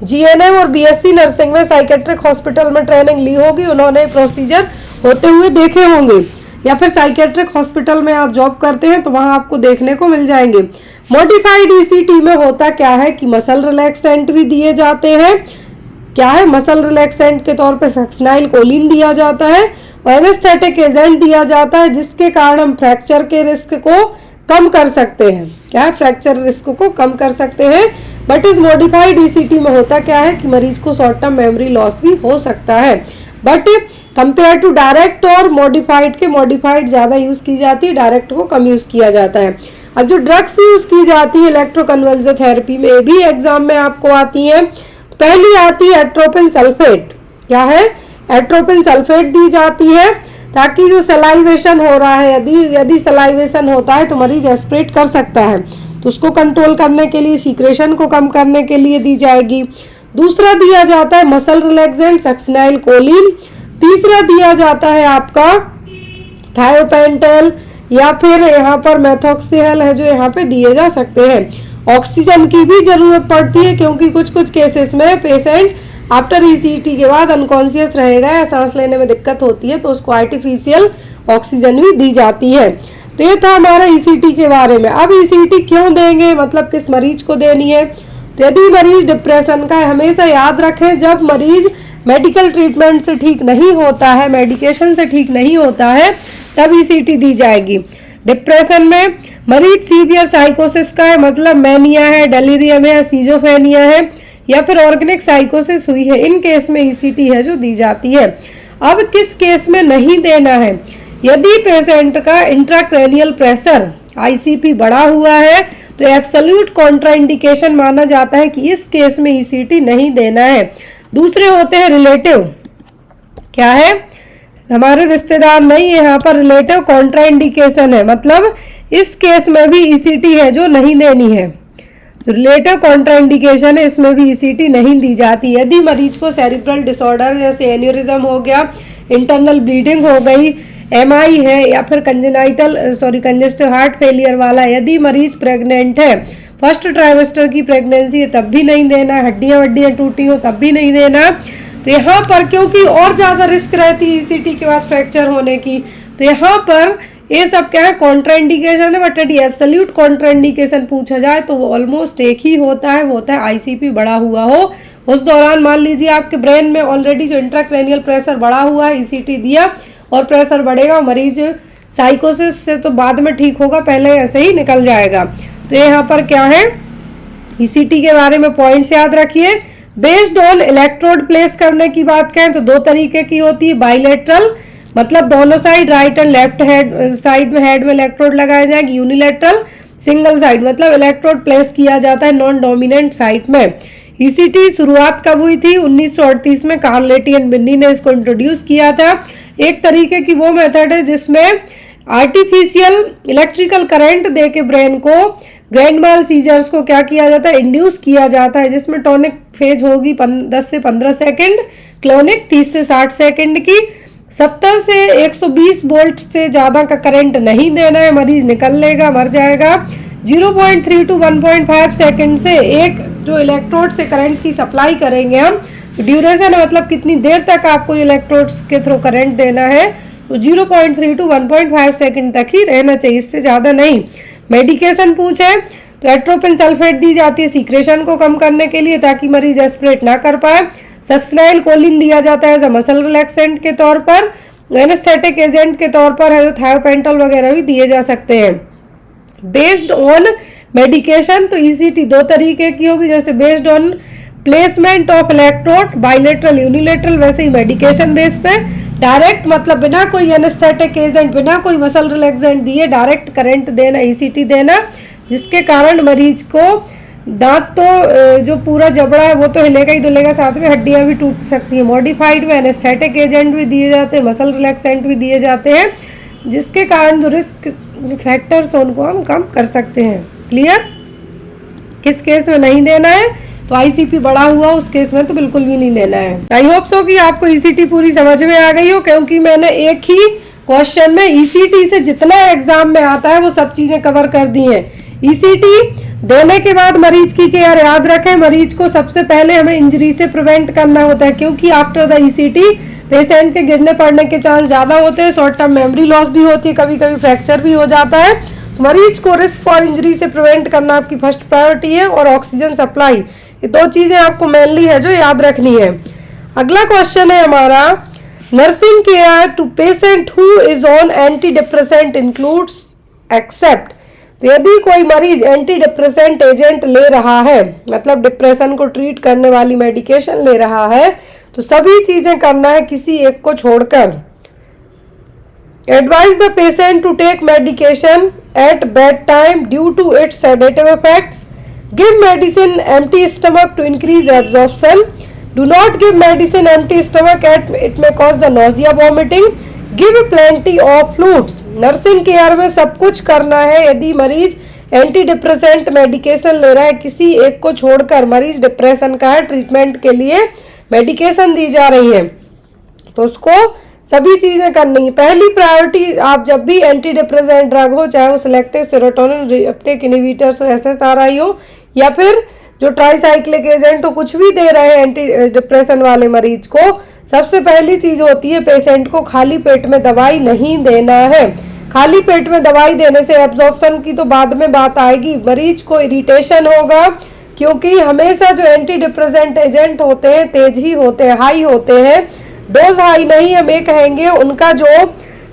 जीएनएम और बीएससी नर्सिंग में साइकेट्रिक हॉस्पिटल में ट्रेनिंग ली होगी, उन्होंने प्रोसीजर होते हुए देखे होंगे, या फिर साइकेट्रिक हॉस्पिटल में आप जॉब करते हैं तो वहाँ आपको देखने को मिल जाएंगे। मॉडिफाइड ईसीटी में होता क्या है कि मसल रिलैक्सेंट भी दिए जाते हैं। क्या है, मसल रिलैक्सेंट के तौर पे सक्सिनाइल कोलिन दिया जाता है और एनेस्थेटिक एजेंट दिया जाता है जिसके कारण हम फ्रैक्चर के रिस्क को कम कर सकते हैं। क्या है, फ्रैक्चर रिस्क को कम कर सकते हैं। बट इस मॉडिफाइड ईसीटी में होता क्या है कि मरीज को शॉर्ट टर्म मेमोरी लॉस भी हो सकता है। बट कंपेयर टू डायरेक्ट और मॉडिफाइड के, मॉडिफाइड ज़्यादा यूज़ की जाती है, डायरेक्ट को कम यूज़ किया जाता है। अब जो ड्रग्स यूज़ की जाती है इलेक्ट्रोकन्वल्सिव थेरेपी में, ये भी एग्जाम में आपको आती है। पहली आती है एट्रोपिन सल्फेट। क्या है, एट्रोपिन सल्फेट दी जाती है ताकि जो सलाइवेशन हो रहा है, यदि सलाइवेशन होता है तो मरीज एस्पिरेट कर सकता है, तो उसको कंट्रोल करने के लिए, सीक्रेशन को कम करने के लिए दी जाएगी। दूसरा दिया जाता है मसल रिलैक्सेंट सक्सिनाइल कोलिन। तीसरा दिया जाता है आपका थायोपेंटल या फिर यहाँ पर मेथोक्सियल है जो यहाँ पे दिए जा सकते हैं। ऑक्सीजन की भी जरूरत पड़ती है क्योंकि कुछ कुछ केसेस में पेशेंट आफ्टर ईसीटी के बाद अनकॉन्शियस रहेगा या सांस लेने में दिक्कत होती है, तो उसको आर्टिफिशियल ऑक्सीजन भी दी जाती है। तो ये था हमारा ईसीटी के बारे में। अब ईसीटी क्यों देंगे, मतलब किस मरीज को देनी है, तो यदि मरीज डिप्रेशन का है, हमेशा याद रखें जब मरीज मेडिकल ट्रीटमेंट से ठीक नहीं होता है, मेडिकेशन से ठीक नहीं होता है, तब ईसीटी दी जाएगी। डिप्रेशन में मरीज सीवियर साइकोसिस का है, मतलब मैनिया है, डेलीरियम है, सीजोफ्रेनिया है या फिर ऑर्गेनिक साइकोसिस हुई है, इन केस में ईसीटी है जो दी जाती है। अब किस केस में नहीं देना है, यदि पेशेंट का इंट्राक्रैनियल प्रेशर आईसीपी बढ़ा हुआ है तो एब्सोल्यूट कॉन्ट्राइंडिकेशन माना जाता है कि इस केस में ईसीटी नहीं देना है। दूसरे होते हैं रिलेटिव, क्या है, हमारे रिश्तेदार नहीं, यहाँ पर रिलेटिव कॉन्ट्राइंडिकेशन है, मतलब इस केस में भी ईसीटी है जो नहीं देनी है। रिलेटिव कॉन्ट्राइंडिकेशन है, इसमें भी ईसीटी नहीं दी जाती। यदि मरीज को सेरिब्रल डिसऑर्डर जैसे एन्यूरिज्म हो गया, इंटरनल ब्लीडिंग हो गई, एमआई है या फिर कंजेस्टिव हार्ट फेलियर वाला, यदि मरीज प्रेग्नेंट है, फर्स्ट ट्राइमेस्टर की प्रेगनेंसी है, तब भी नहीं देना, हड्डियां टूटी हो तब भी नहीं देना। तो यहाँ पर क्योंकि और ज़्यादा रिस्क रहती है ईसीटी के बाद फ्रैक्चर होने की, तो यहाँ पर ये सब क्या है, कॉन्ट्राइंडिकेशन है। बट यदि एब्सोल्यूट कॉन्ट्राइंडिकेशन पूछा जाए तो वो ऑलमोस्ट एक ही होता है, वो होता है आईसीपी बढ़ा हुआ हो। उस दौरान मान लीजिए आपके ब्रेन में ऑलरेडी जो इंट्राक्रैनियल प्रेशर बढ़ा हुआ है, ईसीटी दिया और प्रेशर बढ़ेगा, मरीज साइकोसिस से तो बाद में ठीक होगा, पहले ऐसे ही निकल जाएगा। तो यहाँ पर क्या है, ईसीटी के बारे में पॉइंट्स याद रखिए। बेस्ड ऑन इलेक्ट्रोड प्लेस करने की बात करें तो दो तरीके की होती है, बाइलेटरल मतलब दोनों side right and left side में हेड में इलेक्ट्रोड लगाए जाएंगे, यूनिलेटरल सिंगल साइड मतलब इलेक्ट्रोड प्लेस किया जाता है नॉन डोमिनेंट साइट में। ईसीटी शुरुआत कब हुई थी, 1938 में कार्लेटी एंड बिन्नी ने इसको इंट्रोड्यूस किया था। एक तरीके की वो मेथड है जिसमें आर्टिफिशियल इलेक्ट्रिकल करंट दे के ब्रेन को ग्रैंड माल सीजर्स को क्या किया जाता है, इंड्यूस किया जाता है, जिसमें टॉनिक फेज होगी 10 से 15 सेकंड, क्लोनिक 30 से 60 सेकंड की। 70 से 120 वोल्ट से ज़्यादा का करंट नहीं देना है, मरीज निकल लेगा, मर जाएगा। 0.3 to 1.5 सेकंड से एक जो इलेक्ट्रोड से करंट की सप्लाई करेंगे हम, ड्यूरेशन मतलब कितनी देर तक आपको इलेक्ट्रोड्स के थ्रू करंट देना है, तो 0.3 to 1.5 सेकंड तक ही रहना चाहिए, इससे ज़्यादा नहीं। मेडिकेशन पूछे तो एट्रोपिन सल्फेट दी जाती है सीक्रेशन को कम करने के लिए ताकि मरीज एस्पिरेट ना कर पाए। सक्सिनाइल कोलिन दिया जाता है मसल रिलैक्सेंट के तौर पर, एनेस्थेटिक एजेंट के तौर पर है जो थायोपेंटल वगैरह भी दिए जा सकते हैं। बेस्ड ऑन मेडिकेशन तो ईसीटी दो तरीके की होगी, जैसे based on placement of electrode bilateral unilateral, वैसे ही मेडिकेशन बेस पे डायरेक्ट मतलब बिना कोई एनेस्थेटिक एजेंट बिना कोई मसल रिलैक्सेंट दिए डायरेक्ट करंट देना, ईसीटी देना, जिसके कारण मरीज को दांत तो जो पूरा जबड़ा है वो तो हिलेगा ही डुलेगा, साथ में हड्डियां भी टूट सकती हैं। मॉडिफाइड में एनेस्थेटिक एजेंट भी दिए जाते हैं, मसल रिलैक्सेंट भी दिए जाते हैं, जिसके कारण जो रिस्क फैक्टर्स उनको हम कम कर सकते हैं। क्लियर? किस केस में नहीं देना है, तो आईसीपी बढ़ा हुआ उस केस में तो बिल्कुल भी नहीं देना है। आई होप सो कि आपको ईसीटी पूरी समझ में आ गई हो, क्योंकि मैंने एक ही क्वेश्चन में ईसीटी से जितना एग्जाम में आता है वो सब चीजें कवर कर दी हैं। ईसीटी देने के बाद मरीज की केयर याद रखें, मरीज को सबसे पहले हमें इंजरी से प्रिवेंट करना होता है, क्योंकि आफ्टर द ईसीटी पेशेंट के गिरने पड़ने के चांस ज्यादा होते हैं, शॉर्ट टर्म मेमोरी लॉस भी होती है, कभी कभी फ्रैक्चर भी हो जाता है। मरीज को रिस्क फॉर इंजरी से प्रिवेंट करना आपकी फर्स्ट प्रायोरिटी है, और ऑक्सीजन सप्लाई, ये दो चीजें आपको मेनली है जो याद रखनी है। अगला क्वेश्चन है हमारा, nursing care to patient who is on antidepressant includes except. तो यदि कोई मरीज एंटी डिप्रेसेंट एजेंट ले रहा है, मतलब डिप्रेशन को ट्रीट करने वाली मेडिकेशन ले रहा है, तो सभी चीजें करना है किसी एक को छोड़कर। Advise the patient to take medication at bedtime due to its sedative effects. Give medicine empty stomach to increase absorption. Do not give medicine empty stomach, it may cause the nausea, vomiting. Give plenty of fluids, nursing care में सब कुछ करना है। यदि मरीज एंटी डिप्रेसेंट मेडिकेशन ले रहा है, किसी एक को छोड़कर मरीज डिप्रेशन का है, ट्रीटमेंट के लिए मेडिकेशन दी जा रही है, तो उसको सभी चीजें करनी है। पहली प्रायोरिटी, आप जब भी एंटी डिप्रेसेंट ड्रग हो, चाहे वो सिलेक्टिव सेरोटोनिन रीअपटेक इनहिबिटर्स हो, एसएसआरआई हो, या फिर जो ट्राईसाइक्लिक एजेंट हो, कुछ भी दे रहे हैं एंटी डिप्रेशन वाले मरीज को, सबसे पहली चीज होती है पेशेंट को खाली पेट में दवाई नहीं देना है। खाली पेट में दवाई देने से एब्जॉर्प्शन की तो बाद में बात आएगी, मरीज को इरिटेशन होगा, क्योंकि हमेशा जो एंटी डिप्रेसेंट एजेंट होते हैं तेज ही होते हैं, हाई होते हैं, डोज हाई नहीं हम ये कहेंगे, उनका जो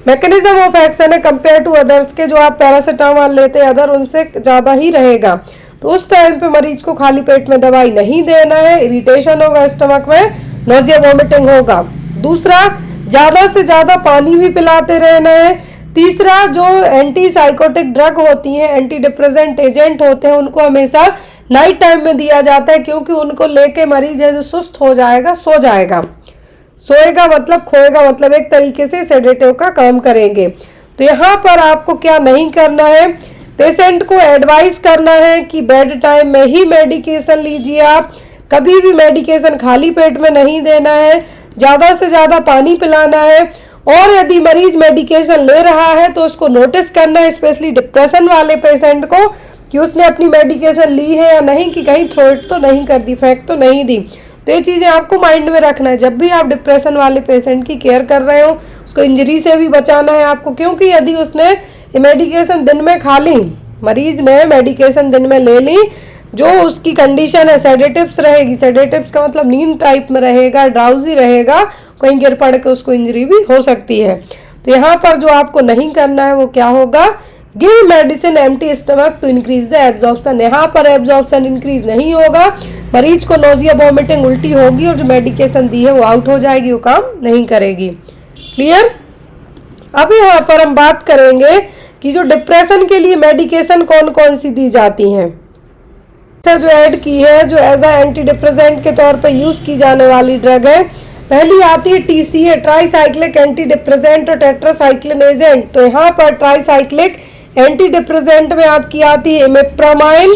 मैकेनिज्म ऑफ एक्शन है कंपेयर टू अदर्स के, जो आप पैरासीटामोल लेते हैं अदर, उनसे ज़्यादा ही रहेगा। तो उस टाइम पे मरीज को खाली पेट में दवाई नहीं देना है, इरिटेशन होगा स्टमक में, नोजिया वॉमिटिंग होगा। दूसरा, ज़्यादा से ज़्यादा पानी भी पिलाते रहना है। तीसरा, जो एंटी साइकोटिक ड्रग होती हैं, एंटी डिप्रेसेंट एजेंट होते हैं, उनको हमेशा नाइट टाइम में दिया जाता है, क्योंकि उनको लेके मरीज है जो सुस्त हो जाएगा, सो जाएगा। सोएगा मतलब खोएगा, मतलब एक तरीके से सेडेटिव का काम करेंगे। तो यहाँ पर आपको क्या नहीं करना है, पेशेंट को एडवाइस करना है कि बेड टाइम में ही मेडिकेशन लीजिए। आप कभी भी मेडिकेशन खाली पेट में नहीं देना है, ज़्यादा से ज़्यादा पानी पिलाना है। और यदि मरीज मेडिकेशन ले रहा है तो उसको नोटिस करना है, स्पेशली डिप्रेशन वाले पेशेंट को, कि उसने अपनी मेडिकेशन ली है या नहीं, कि कहीं थ्रोट तो नहीं कर दी, फेंक तो नहीं दी। तो ये चीज़ें आपको माइंड में रखना है जब भी आप डिप्रेशन वाले पेशेंट की केयर कर रहे हो। उसको इंजरी से भी बचाना है आपको, क्योंकि यदि उसने मेडिकेशन दिन में खा ली, मरीज ने मेडिकेशन दिन में ले ली, जो उसकी कंडीशन है सेडेटिव्स रहेगी, सेडेटिव्स का मतलब नींद टाइप में रहेगा, ड्राउजी रहेगा, कहीं गिर पड़ के उसको इंजरी भी हो सकती है। तो यहाँ पर जो आपको नहीं करना है वो क्या होगा, give medicine empty stomach to increase the absorption. यहाँ पर एब्जॉर्प्शन इंक्रीज नहीं होगा, मरीज को नोजिया वॉमिटिंग उल्टी होगी, और जो मेडिकेशन दी है वो आउट हो जाएगी, वो काम नहीं करेगी। क्लियर। अब यहाँ पर हम बात करेंगे कि जो डिप्रेशन के लिए मेडिकेशन कौन कौन सी दी जाती हैं। जो ऐड की है, जो एज अ एंटी डिप्रेसेंट के तौर पे यूज की जाने वाली ड्रग है, पहली आती है TCA, ट्राईसाइक्लिक एंटी डिप्रेसेंट और टेट्रासाइक्लिन एजेंट। तो यहाँ पर ट्राईसाइक्लिक एंटी डिप्रेसेंट में आपकी आती है इमिप्रामाइन,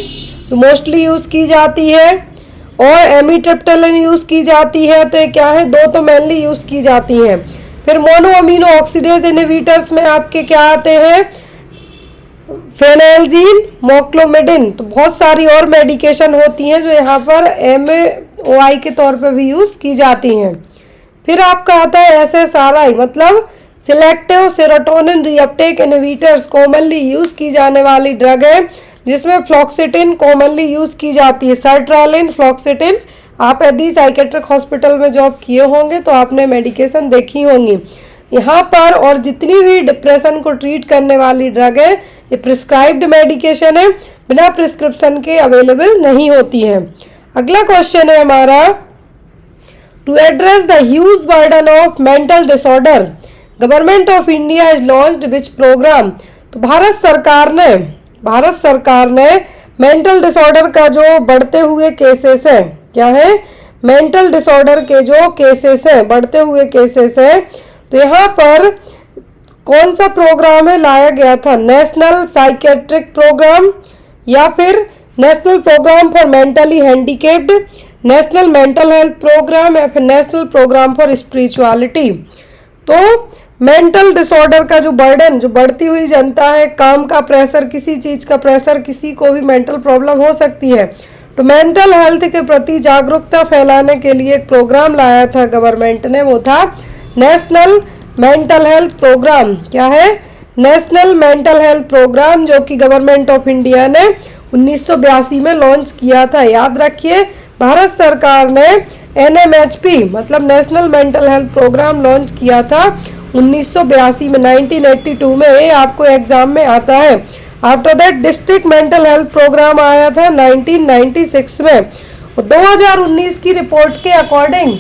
तो मोस्टली यूज की जाती है, और एमिट्रिप्टिलिन यूज की जाती है। तो ये क्या है, दो तो मेनली यूज की जाती हैं। फिर मोनो अमीनो ऑक्सीडेज इनहिबिटर्स में आपके क्या आते हैं, फेनाइलजीन, मोक्लोमिडिन। तो बहुत सारी और मेडिकेशन होती हैं जो यहाँ पर MAOI के तौर पे भी यूज की जाती हैं। फिर आपका आता है SSRI, मतलब selective serotonin reuptake inhibitors, commonly use की जाने वाली ड्रग है, जिसमें फ्लॉक्सिटिन कॉमनली यूज की जाती है, सर्ट्रालिन, फ्लॉक्सिटिन। आप यदि साइकेट्रिक हॉस्पिटल में जॉब किए होंगे तो आपने मेडिकेशन देखी होंगी यहाँ पर। और जितनी भी डिप्रेशन को ट्रीट करने वाली ड्रग है, ये प्रिस्क्राइब्ड मेडिकेशन है, बिना प्रिस्क्रिप्शन के अवेलेबल नहीं होती है। अगला क्वेश्चन है हमारा, to address the huge burden of mental disorder government of India has launched which programme. तो भारत सरकार ने मेंटल डिसऑर्डर का जो बढ़ते हुए केसेस हैं, क्या है, मेंटल डिसऑर्डर के जो केसेस हैं, बढ़ते हुए केसेस हैं, तो यहाँ पर कौन सा प्रोग्राम है लाया गया था, नेशनल साइकेट्रिक प्रोग्राम, या फिर national programme for mentally handicapped, national mental health programme, या फिर नेशनल प्रोग्राम फॉर स्पिरिचुअलिटी। तो मेंटल डिसऑर्डर का जो बर्डन, जो बढ़ती हुई जनता है, काम का प्रेशर, किसी चीज़ का प्रेशर, किसी को भी मेंटल प्रॉब्लम हो सकती है, तो मेंटल हेल्थ के प्रति जागरूकता फैलाने के लिए एक प्रोग्राम लाया था गवर्नमेंट ने, वो था नेशनल मेंटल हेल्थ प्रोग्राम। क्या है, नेशनल मेंटल हेल्थ प्रोग्राम, जो कि गवर्नमेंट ऑफ इंडिया ने 1982 में लॉन्च किया था। याद रखिए, भारत सरकार ने NMHP मतलब national mental health programme launch किया था 1982 में, 1982 में। ये आपको एग्जाम में आता है। After that district mental health programme आया था 1996 में। और 2019 की रिपोर्ट के अकॉर्डिंग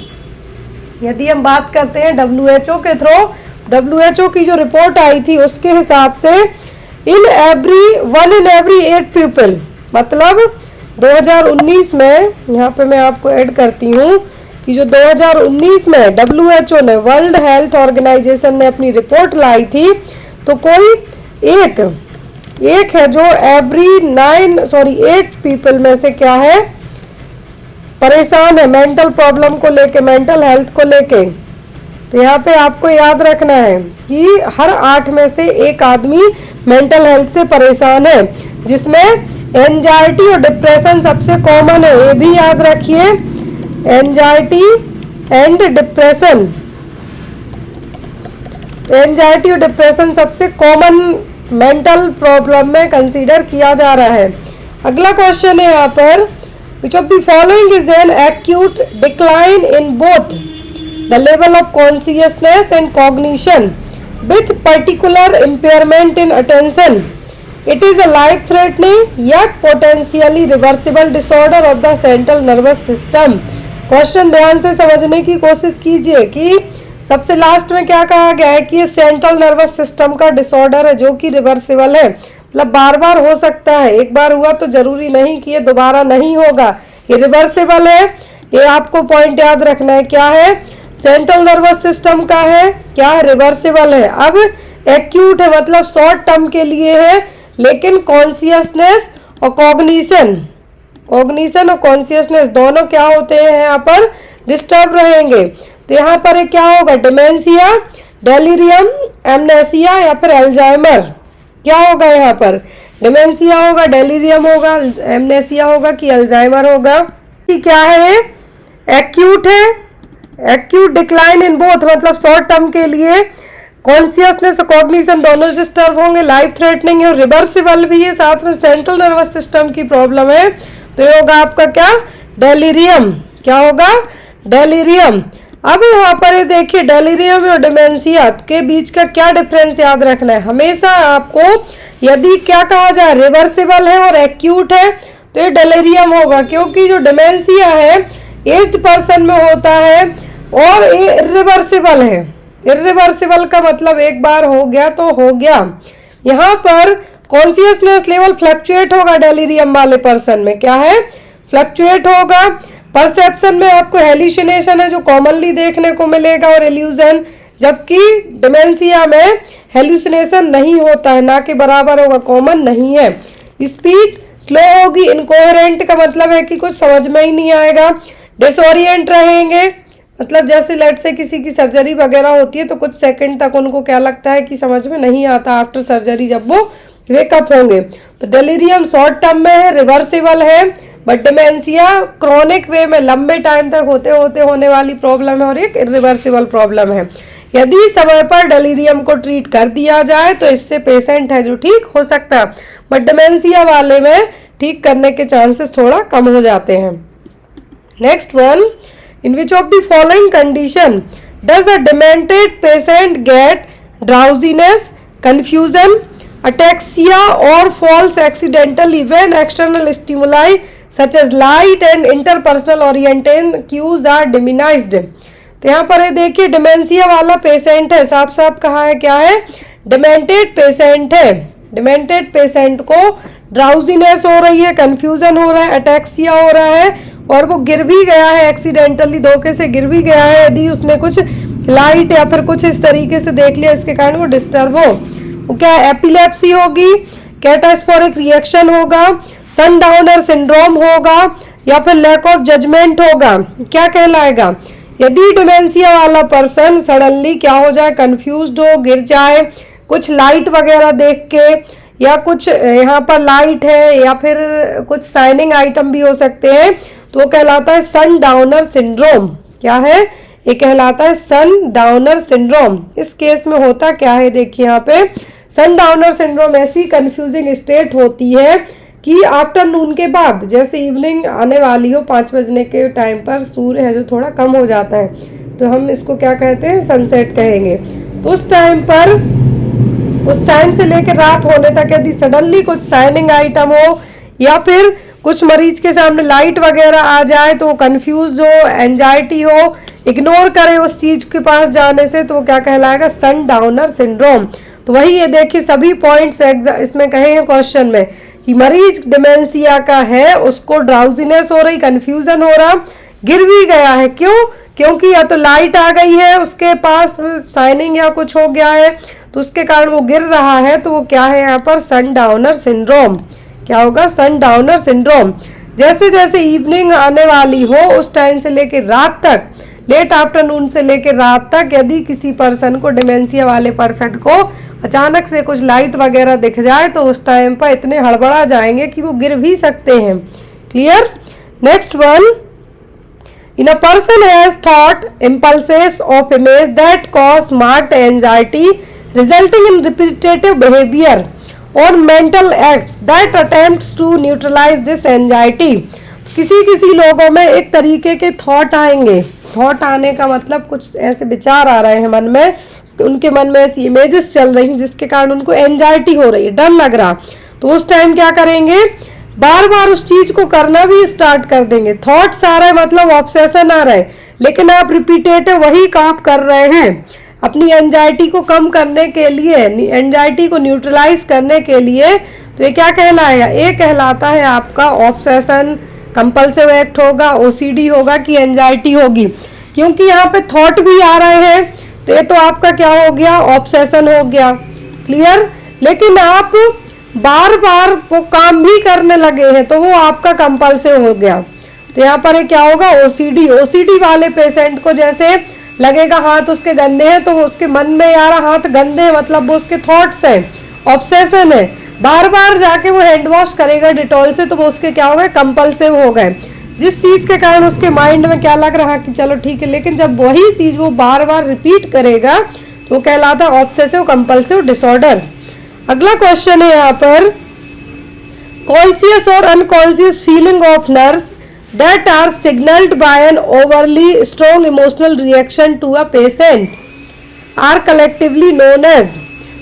यदि हम बात करते हैं WHO के थ्रू, WHO की जो रिपोर्ट आई थी उसके हिसाब से 1 in every 8 पीपल, मतलब 2019 में, यहाँ पे मैं आपको ऐड करती हूँ, कि जो 2019 में WHO ने, वर्ल्ड हेल्थ ऑर्गेनाइजेशन ने अपनी रिपोर्ट लाई थी, तो कोई एक है जो एवरी 8 पीपल में से क्या है, परेशान है मेंटल प्रॉब्लम को लेके, मेंटल हेल्थ को लेके। तो यहाँ पे आपको याद रखना है कि हर 8 में से एक आदमी मेंटल हेल्थ से परेशान है, जिसमें एंजाइटी और डिप्रेशन सबसे कॉमन है। ये भी याद रखिए, एंजाइटी एंड डिप्रेशन, एंजाइटी और डिप्रेशन सबसे कॉमन मेंटल प्रॉब्लम में कंसीडर किया जा रहा है। अगला क्वेश्चन है यहाँ पर, which of the following is an acute decline in both the level of consciousness and cognition with particular impairment in attention. It is a life-threatening yet potentially reversible disorder of the central nervous system. Question ध्यान से समझने की कोशिश कीजिए कि सबसे लास्ट में क्या कहा गया है कि ये सेंट्रल नर्वस सिस्टम का डिसऑर्डर है जो कि रिवर्सिबल है, मतलब बार बार हो सकता है। एक बार हुआ तो जरूरी नहीं कि ये दोबारा नहीं होगा, ये रिवर्सिबल है। ये आपको पॉइंट याद रखना है, क्या है, सेंट्रल नर्वस सिस्टम का है, क्या रिवर्सिबल है। अब एक्यूट है मतलब शॉर्ट टर्म के लिए है, लेकिन कॉन्शियसनेस और कॉग्निशन और कॉन्शियसनेस दोनों क्या होते हैं यहाँ पर, डिस्टर्ब रहेंगे। तो यहाँ पर एक क्या होगा, डिमेंशिया, डेलीरियम, एमनेसिया या फिर अल्जाइमर। क्या होगा यहाँ पर, डिमेंशिया होगा, डेलीरियम होगा, एमनेसिया होगा कि अल्जाइमर होगा। क्या है, एक्यूट है, एक्यूट डिक्लाइन इन बोथ मतलब शॉर्ट टर्म के लिए कॉन्शियसनेस और कॉग्निशन दोनों डिस्टर्ब होंगे, लाइफ थ्रेटनिंग है और रिवर्सिबल भी है, साथ में सेंट्रल नर्वस सिस्टम की प्रॉब्लम है। तो ये होगा आपका क्या, डेलीरियम। क्या होगा, डेलीरियम। अब यहाँ पर ये देखिए, डेलीरियम और डिमेंशिया के बीच का क्या डिफरेंस याद रखना है। हमेशा आपको यदि क्या कहा जाए, रिवर्सिबल है और एक्यूट है तो ये डेलीरियम होगा, क्योंकि जो डिमेंशिया है एज्ड पर्सन में होता है और ये इरिवर्सिबल है। इरिवर्सिबल का मतलब एक बार हो गया तो हो गया। यहाँ पर कॉन्शियसनेस लेवल फ्लक्चुएट होगा डेलीरियम वाले पर्सन में, क्या है, फ्लक्चुएट होगा। परसेप्शन में आपको हेल्यूसिनेशन है जो कॉमनली देखने को मिलेगा और इल्यूजन, जबकि डिमेंशिया में हेल्यूसिनेशन नहीं होता है, ना के बराबर होगा, कॉमन नहीं है। स्पीच स्लो होगी, इनकोहेरेंट का मतलब है कि कुछ समझ में ही नहीं आएगा। डिसोरिएंट रहेंगे, मतलब जैसे लेट से किसी की सर्जरी वगैरह होती है तो कुछ सेकंड तक उनको क्या लगता है कि समझ में नहीं आता आफ्टर सर्जरी जब वो वेकअप होंगे। तो डेलीरियम शॉर्ट टर्म में है, रिवर्सिबल है, बट डिमेंशिया क्रॉनिक वे में लंबे टाइम तक होते होने वाली प्रॉब्लम है और एक इरिवर्सिबल प्रॉब्लम है। यदि समय पर डेलीरियम को ट्रीट कर दिया जाए तो इससे पेशेंट है जो ठीक हो सकता है, बट डिमेंशिया वाले में ठीक करने के चांसेस थोड़ा कम हो जाते हैं। Next one, in which of the following condition does a demented patient get drowsiness, confusion, ataxia or falls accidentally when external stimuli such as light and interpersonal orientation cues are diminished? तो यहाँ पर ये देखिए, डिमेंशिया वाला पेशेंट है, साफ साफ कहा है क्या है, डिमेंटेड पेशेंट है। डिमेंटेड पेशेंट को ड्राउजीनेस हो रही है, कंफ्यूजन हो रहा है, अटैक्सिया हो रहा है और वो गिर भी गया है, एक्सीडेंटली धोखे से गिर भी गया है, यदि उसने कुछ लाइट या फिर कुछ इस तरीके से देख लिया इसके कारण वो डिस्टर्ब हो। वो क्या, एपिलेप्सी होगी, कैटास्पोरिक रिएक्शन होगा, सनडाउनर सिंड्रोम होगा या फिर लैक ऑफ जजमेंट होगा। क्या कहलाएगा, यदि डिमेंशिया वाला पर्सन सडनली क्या हो जाए, कंफ्यूज्ड हो, गिर जाए, कुछ लाइट वगैरह देख के, या कुछ यहाँ पर लाइट है या फिर कुछ शाइनिंग आइटम भी हो सकते हैं, तो वो कहलाता है सनडाउनर सिंड्रोम। क्या है, ये कहलाता है सनडाउनर सिंड्रोम। इस केस में होता क्या है, देखिए यहाँ पे, सनडाउनर सिंड्रोम ऐसी कंफ्यूजिंग स्टेट होती है कि आफ्टरनून के बाद, जैसे इवनिंग आने वाली हो 5 बजने के टाइम पर, सूर्य है जो थोड़ा कम हो जाता है, तो हम इसको क्या कहते हैं, सनसेट कहेंगे। तो उस टाइम पर, उस टाइम से लेकर रात होने तक यदि सडनली कुछ शाइनिंग आइटम हो या फिर कुछ मरीज के सामने लाइट वगैरह आ जाए तो कंफ्यूज हो, एंजाइटी हो, इग्नोर करे उस चीज के पास जाने से, तो वो क्या कहलाएगा, सनडाउनर सिंड्रोम। तो वही ये देखिए सभी पॉइंट्स इसमें कहे हैं क्वेश्चन में कि मरीज डिमेंशिया का है, उसको ड्राउजीनेस हो रही, कंफ्यूजन हो रहा, गिर भी गया है। क्यों? क्योंकि या तो लाइट आ गई है उसके पास, शाइनिंग या कुछ हो गया है, तो उसके कारण वो गिर रहा है। तो वो क्या है यहाँ पर? Sundowner syndrome. क्या होगा? Sundowner syndrome. जैसे जैसे इवनिंग आने वाली हो उस टाइम से लेकर रात तक, लेट आफ्टरनून से लेकर रात तक, यदि किसी पर्सन को, डिमेंशिया वाले पर्सन को अचानक से कुछ लाइट वगैरह दिख जाए तो उस टाइम पर इतने हड़बड़ा जाएंगे कि वो गिर भी सकते हैं। Clear? Next one, in a person has thought impulses of image that cause marked anxiety resulting in repetitive behavior or mental acts that attempts to neutralize this anxiety। किसी किसी लोगों में एक तरीके के थॉट आएंगे। थॉट आने का मतलब कुछ ऐसे विचार आ रहे हैं मन में, उनके मन में ऐसी इमेजेस चल रही हैं जिसके कारण उनको एंजाइटी हो रही है, डर लग रहा, तो उस टाइम क्या करेंगे? बार बार उस चीज को करना भी स्टार्ट कर देंगे। थॉट्स आ रहा है मतलब ऑब्सेशन आ रहा है, लेकिन आप रिपीटेटिव वही काम कर रहे हैं अपनी एंजाइटी को कम करने के लिए, एंजाइटी को न्यूट्रलाइज करने के लिए। तो ये क्या कहलाएगा? ये कहलाता है आपका ऑब्सेशन, कंपल्सिव एक्ट होगा, ओसीडी होगा कि एंजाइटी होगी। क्योंकि यहाँ पे थॉट भी आ रहे हैं तो ये तो आपका क्या हो गया? ऑब्सेशन हो गया। क्लियर? लेकिन आप बार बार वो काम भी करने लगे हैं तो वो आपका कंपल्सिव हो गया। तो यहाँ पर क्या होगा? ओसीडी। ओसीडी वाले पेशेंट को जैसे लगेगा हाथ उसके गंदे हैं तो वो उसके मन में यार हाथ गंदे हैं, मतलब वो उसके थॉट्स हैं, ऑब्सेशन है, बार बार जाके वो हैंड वॉश करेगा डिटॉल से, तो वो उसके क्या हो गए? कंपल्सिव हो गए। जिस चीज़ के कारण उसके माइंड में क्या लग रहा कि चलो ठीक है, लेकिन जब वही चीज़ वो बार बार रिपीट करेगा तो वो कहलाता है ऑब्सेसिव कंपल्सिव डिसऑर्डर। अगला क्वेश्चन है यहाँ पर, कॉन्शियस और unconscious feeling of nerves that are signalled by an overly strong emotional reaction to a patient are collectively known as.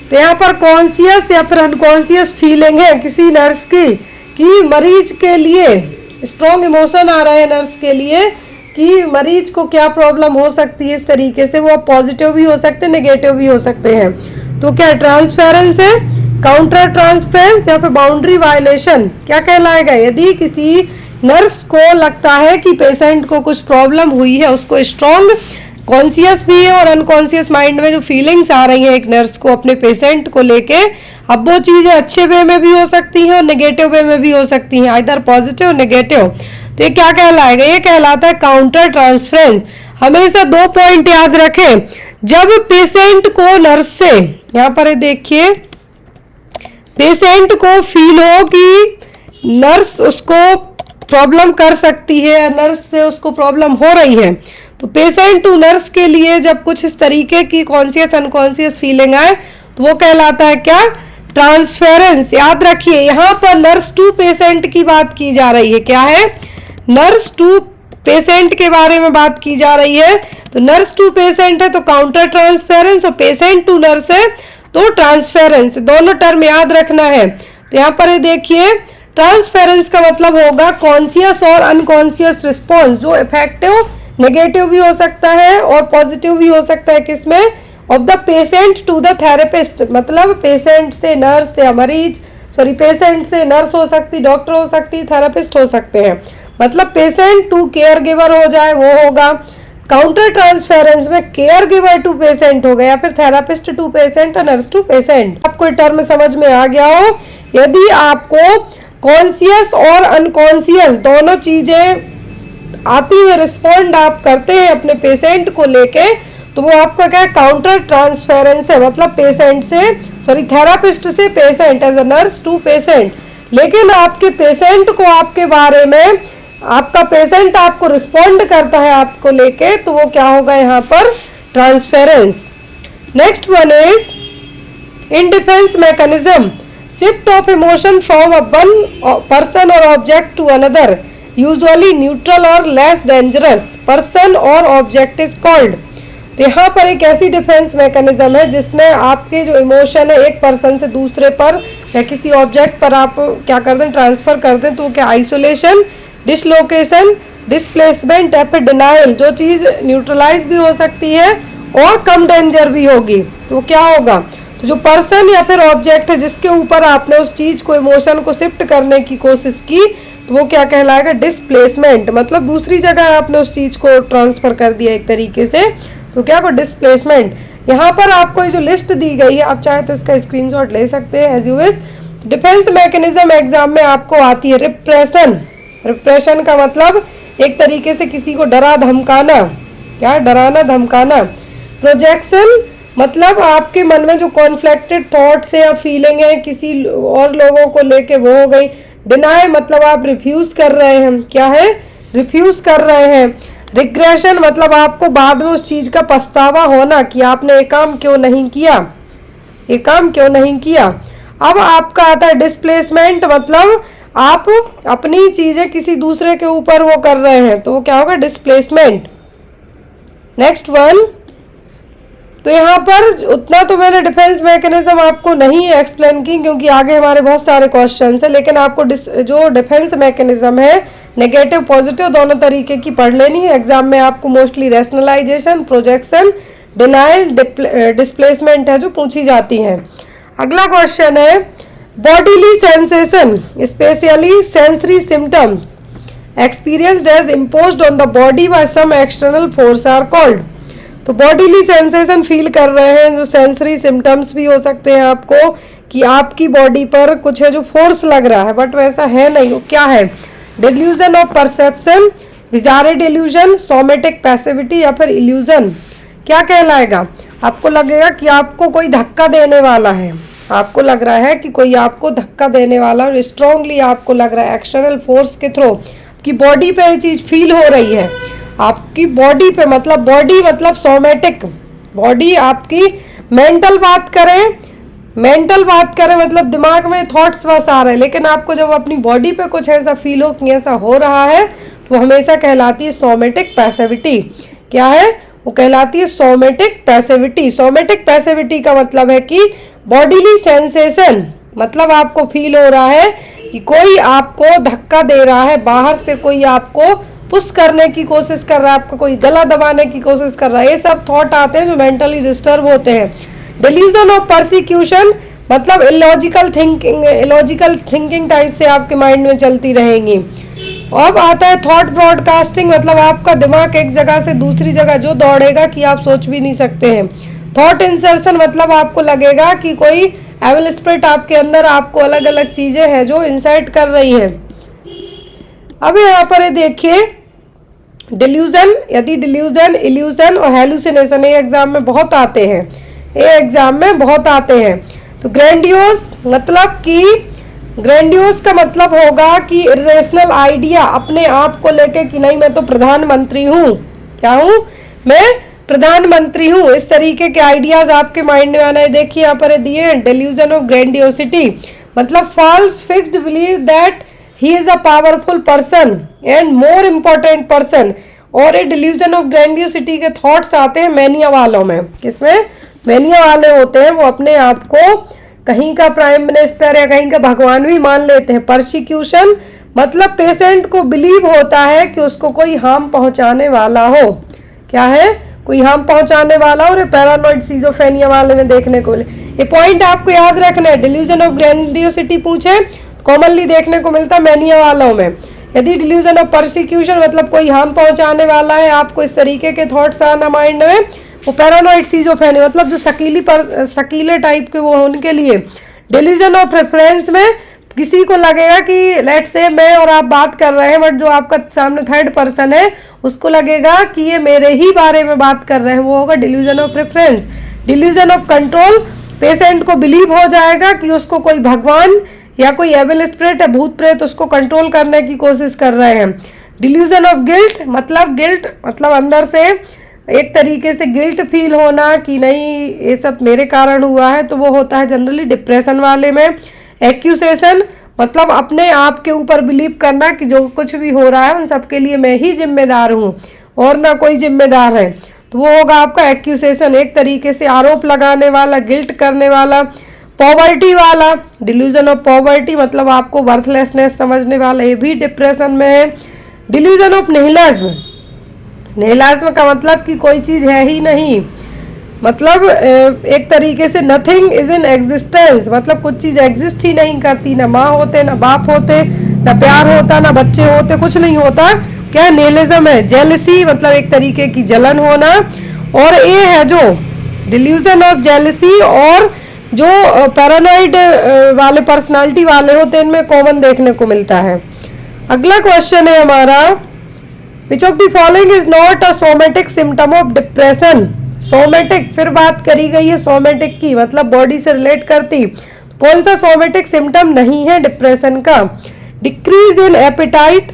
तो यहाँ पर कॉन्शियस या फिर अनकॉन्शियस फीलिंग है किसी नर्स की कि मरीज के लिए स्ट्रॉन्ग इमोशन आ रहे हैं नर्स के लिए कि मरीज को क्या प्रॉब्लम हो सकती है। इस तरीके से वो पॉजिटिव भी हो सकते हैं, नेगेटिव भी हो सकते हैं। तो क्या ट्रांसफेरेंस है, काउंटर ट्रांसफेरेंस या फिर बाउंड्री वायलेशन क्या कहलाएगा? यदि किसी नर्स को लगता है कि पेशेंट को कुछ प्रॉब्लम हुई है, उसको स्ट्रॉन्ग कॉन्शियस भी है और अनकॉन्शियस माइंड में जो फीलिंग्स आ रही हैं एक नर्स को अपने पेशेंट को लेके, अब वो चीज़ें अच्छे वे में भी हो सकती हैं और नेगेटिव वे में भी हो सकती हैं, आइदर पॉजिटिव नेगेटिव। तो ये क्या कहलाएगा? ये कहलाता है काउंटर ट्रांसफरेंस। हमेशा 2 पॉइंट याद रखें, जब पेशेंट को नर्स से, यहाँ पर देखिए, पेशेंट को फील हो कि नर्स उसको प्रॉब्लम कर सकती है, नर्स से उसको प्रॉब्लम हो रही है, तो पेशेंट टू नर्स के लिए जब कुछ इस तरीके की कॉन्शियस अनकॉन्शियस फीलिंग आए तो वो कहलाता है क्या? ट्रांसफेरेंस। याद रखिए यहाँ पर नर्स टू पेशेंट की बात की जा रही है। क्या है? नर्स टू पेशेंट के बारे में बात की जा रही है। तो नर्स टू पेशेंट है तो काउंटर ट्रांसफेरेंस, और पेशेंट टू नर्स है तो ट्रांसफेरेंस। दोनों टर्म याद रखना है। तो यहाँ पर देखिए, ट्रांसफेरेंस का मतलब होगा कॉन्शियस और अनकॉन्शियस रिस्पॉन्स, जो इफेक्टिव नेगेटिव भी हो सकता है और पॉजिटिव भी हो सकता है। किसमें? Of the patient to the therapist, मतलब पेशेंट से नर्स या मरीज, सॉरी, पेशेंट से नर्स हो सकती, डॉक्टर हो सकती, थेरेपिस्ट हो सकते हैं, मतलब पेशेंट टू केयर गिवर हो जाए वो होगा। काउंटर ट्रांसफेरेंस में केयर गिवर टू पेशेंट हो गया, या फिर थेरापिस्ट टू पेशेंट और नर्स टू पेशेंट। आपको टर्म समझ में आ गया हो? यदि आपको कॉन्शियस और अनकॉन्शियस दोनों चीजें आती है, रिस्पॉन्ड आप करते हैं अपने पेशेंट को लेके, तो वो आपका क्या है? काउंटर ट्रांसफेरेंस है, मतलब पेशेंट से, सॉरी, थेरापिस्ट से patient, as a nurse to patient. लेकिन आपके पेशेंट को आपके बारे में, आपका पेशेंट आपको रिस्पॉन्ड करता है आपको लेके, तो वो क्या होगा यहाँ पर? Transference. Next one is in defence mechanism, shift of emotion from one person और object to another, usually neutral और लेस डेंजरस पर्सन और ऑब्जेक्ट इज कॉल्ड। तो यहाँ पर एक ऐसी डिफेंस मैकेनिज्म है जिसमें आपके जो इमोशन है एक पर्सन से दूसरे पर या किसी ऑब्जेक्ट पर आप क्या करते हैं? ट्रांसफर करते हैं। तो क्या? आइसोलेशन, डिसलोकेशन, डिस्प्लेसमेंट या फिर डिनाइल, जो चीज़ न्यूट्रलाइज भी हो सकती है और कम डेंजर भी होगी। तो क्या होगा? तो जो पर्सन या फिर ऑब्जेक्ट है जिसके ऊपर आपने उस चीज़ को, इमोशन को शिफ्ट करने की कोशिश की, तो वो क्या कहलाएगा, डिस्प्लेसमेंट। मतलब दूसरी जगह आपने उस चीज को ट्रांसफर कर दिया एक तरीके से, तो क्या को डिस्प्लेसमेंट। यहाँ पर आपको जो लिस्ट दी गई है, आप चाहे तो इसका स्क्रीनशॉट ले सकते हैं as you wish. Defence mechanism exam में आपको आती है रिप्रेशन। रिप्रेशन का मतलब एक तरीके से किसी को डरा धमकाना, क्या डराना धमकाना। प्रोजेक्शन मतलब आपके मन में जो कॉन्फ्लिक्टेड थॉट्स है या फीलिंग है किसी और लोगों को लेके वो हो गई। डिनाई मतलब आप रिफ्यूज कर रहे हैं, क्या है, रिफ्यूज कर रहे हैं। रिग्रेशन मतलब आपको बाद में उस चीज का पछतावा होना कि आपने ये काम क्यों नहीं किया, ये काम क्यों नहीं किया। अब आपका आता है डिस्प्लेसमेंट, मतलब आप अपनी चीजें किसी दूसरे के ऊपर वो कर रहे हैं, तो वो क्या होगा, डिस्प्लेसमेंट। नेक्स्ट वन, तो यहाँ पर उतना तो मैंने डिफेंस मैकेनिज्म आपको नहीं एक्सप्लेन की क्योंकि आगे हमारे बहुत सारे क्वेश्चंस हैं, लेकिन आपको जो डिफेंस मैकेनिज्म है नेगेटिव पॉजिटिव दोनों तरीके की पढ़ लेनी है। एग्जाम में आपको mostly rationalisation, projection, denial, displacement है जो पूछी जाती हैं। अगला क्वेश्चन है bodily sensation specially sensory symptoms experienced as imposed on the body by some external force are called. तो बॉडीली सेंसेशन फील कर रहे हैं, जो सेंसरी सिम्टम्स भी हो सकते हैं आपको कि आपकी बॉडी पर कुछ है जो फोर्स लग रहा है, बट वैसा है नहीं। वो क्या है, delusion of perception, bizarre delusion, somatic passivity या फिर इल्यूजन। क्या कहलाएगा, आपको लगेगा कि आपको कोई धक्का देने वाला है, आपको लग रहा है कि कोई आपको धक्का देने वाला और स्ट्रांगली आपको लग रहा है एक्सटर्नल फोर्स के थ्रू आपकी बॉडी पे ये चीज फील हो रही है, आपकी बॉडी पे। मतलब बॉडी मतलब सोमेटिक, बॉडी आपकी मेंटल बात करें, मेंटल बात करें मतलब दिमाग में थॉट्स बस आ रहे हैं, लेकिन आपको जब अपनी बॉडी पे कुछ ऐसा फील हो कि ऐसा हो रहा है तो वो हमेशा कहलाती है सोमेटिक पैसिविटी। क्या है, वो कहलाती है सोमेटिक पैसिविटी। सोमेटिक पैसिविटी का मतलब है कि बॉडीली सेंसेशन, मतलब आपको फील हो रहा है कि कोई आपको धक्का दे रहा है, बाहर से कोई आपको पुश करने की कोशिश कर रहा है, आपको कोई गला दबाने की कोशिश कर रहा है। ये सब थॉट आते हैं जो मेंटली डिस्टर्ब होते हैं। डिल्यूजन ऑफ परसिक्यूशन मतलब इलॉजिकल थिंकिंग टाइप से आपके माइंड में चलती रहेंगी। अब आता है थॉट ब्रॉडकास्टिंग, मतलब आपका दिमाग एक जगह से दूसरी जगह जो दौड़ेगा कि आप सोच भी नहीं सकते हैं। थॉट इंसर्शन मतलब आपको लगेगा कि कोई एविल स्पिरिट आपके अंदर आपको अलग अलग चीजें हैं जो इंसाइट कर रही है। अब यहाँ पर देखिए डिल्यूजन, यदि डिल्यूजन, इल्यूजन और हेलुसिनेशन ये एग्जाम में बहुत आते हैं, ये एग्जाम में बहुत आते हैं। तो ग्रैंडियोस मतलब कि ग्रैंडियोस का मतलब होगा कि इरेशनल आइडिया अपने आप को लेके कि नहीं मैं तो प्रधानमंत्री हूँ, क्या हूँ मैं, प्रधानमंत्री हूँ, इस तरीके के आइडियाज आपके माइंड में आना है। देखिए यहाँ पर दिए हैं डिल्यूजन ऑफ ग्रैंडियोसिटी मतलब false fixed believe that he is a powerful person and more important person. और ये डिल्यूजन ऑफ ग्रैंडियोसिटी के थॉट्स आते हैं मैनिया वालों में। किसमें, मैनिया वाले होते हैं वो अपने आप को कहीं का प्राइम मिनिस्टर या कहीं का भगवान भी मान लेते हैं। परसिक्यूशन मतलब पेशेंट को बिलीव होता है कि उसको कोई हार्म पहुंचाने वाला हो, क्या है, कोई हार्म पहुंचाने वाला। और पैरानॉइड सिजोफ्रेनिया वाले में देखने को मिले। ये पॉइंट आपको याद रखना है। डिल्यूजन ऑफ ग्रैंडियोसिटी पूछे कॉमनली देखने को मिलता है मैनिया वालों में। यदि डिल्यूजन ऑफ परसिक्यूशन मतलब कोई हार्म पहुंचाने वाला है, आपको इस तरीके के थॉट्स आना माइंड में, वो पैरानॉइड सिजोफ्रेनिया मतलब जो शकीले टाइप के वो उनके लिए। डिल्यूजन ऑफ प्रेफरेंस में किसी को लगेगा कि लेट्स से मैं और आप बात कर रहे हैं, बट जो आपका सामने थर्ड पर्सन है उसको लगेगा कि ये मेरे ही बारे में बात कर रहे हैं, वो होगा delusion of preference. Delusion of control patient को बिलीव हो जाएगा कि उसको कोई भगवान या कोई एविल स्पिरिट है, भूत प्रेत उसको कंट्रोल करने की कोशिश कर रहे हैं। डिल्यूजन ऑफ गिल्ट मतलब अंदर से एक तरीके से गिल्ट फील होना कि नहीं ये सब मेरे कारण हुआ है, तो वो होता है जनरली डिप्रेशन वाले में। एक्यूसेशन मतलब अपने आप के ऊपर बिलीव करना कि जो कुछ भी हो रहा है उन सबके लिए मैं ही जिम्मेदार हूँ और ना कोई जिम्मेदार है, तो वो होगा आपका एक्यूसेशन, एक तरीके से आरोप लगाने वाला, गिल्ट करने वाला। पॉवर्टी वाला डिल्यूजन ऑफ पॉवर्टी मतलब आपको वर्थलेसनेस समझने वाला, ये भी डिप्रेशन में है। डिल्यूजन ऑफ निहिलिज्म, निहिलिज्म का मतलब कि कोई चीज है ही नहीं, मतलब एक तरीके से नथिंग इज इन एग्जिस्टेंस मतलब कुछ चीज एग्जिस्ट ही नहीं करती, ना माँ होते ना बाप होते ना प्यार होता, ना बच्चे होते, कुछ नहीं होता। क्या निहिलिज्म है? जेलसी मतलब एक तरीके की जलन होना। और ए है जो डिल्यूजन ऑफ जेलसी, और जो पैरानॉइड वाले पर्सनालिटी वाले होते हैं इनमें कॉमन देखने को मिलता है। अगला क्वेश्चन है हमारा, which of the following is not a somatic symptom of depression. Somatic, फिर बात करी गई है सोमेटिक की, मतलब बॉडी से रिलेट करती। कौन सा सोमेटिक सिम्टम नहीं है डिप्रेशन का? Decrease in appetite,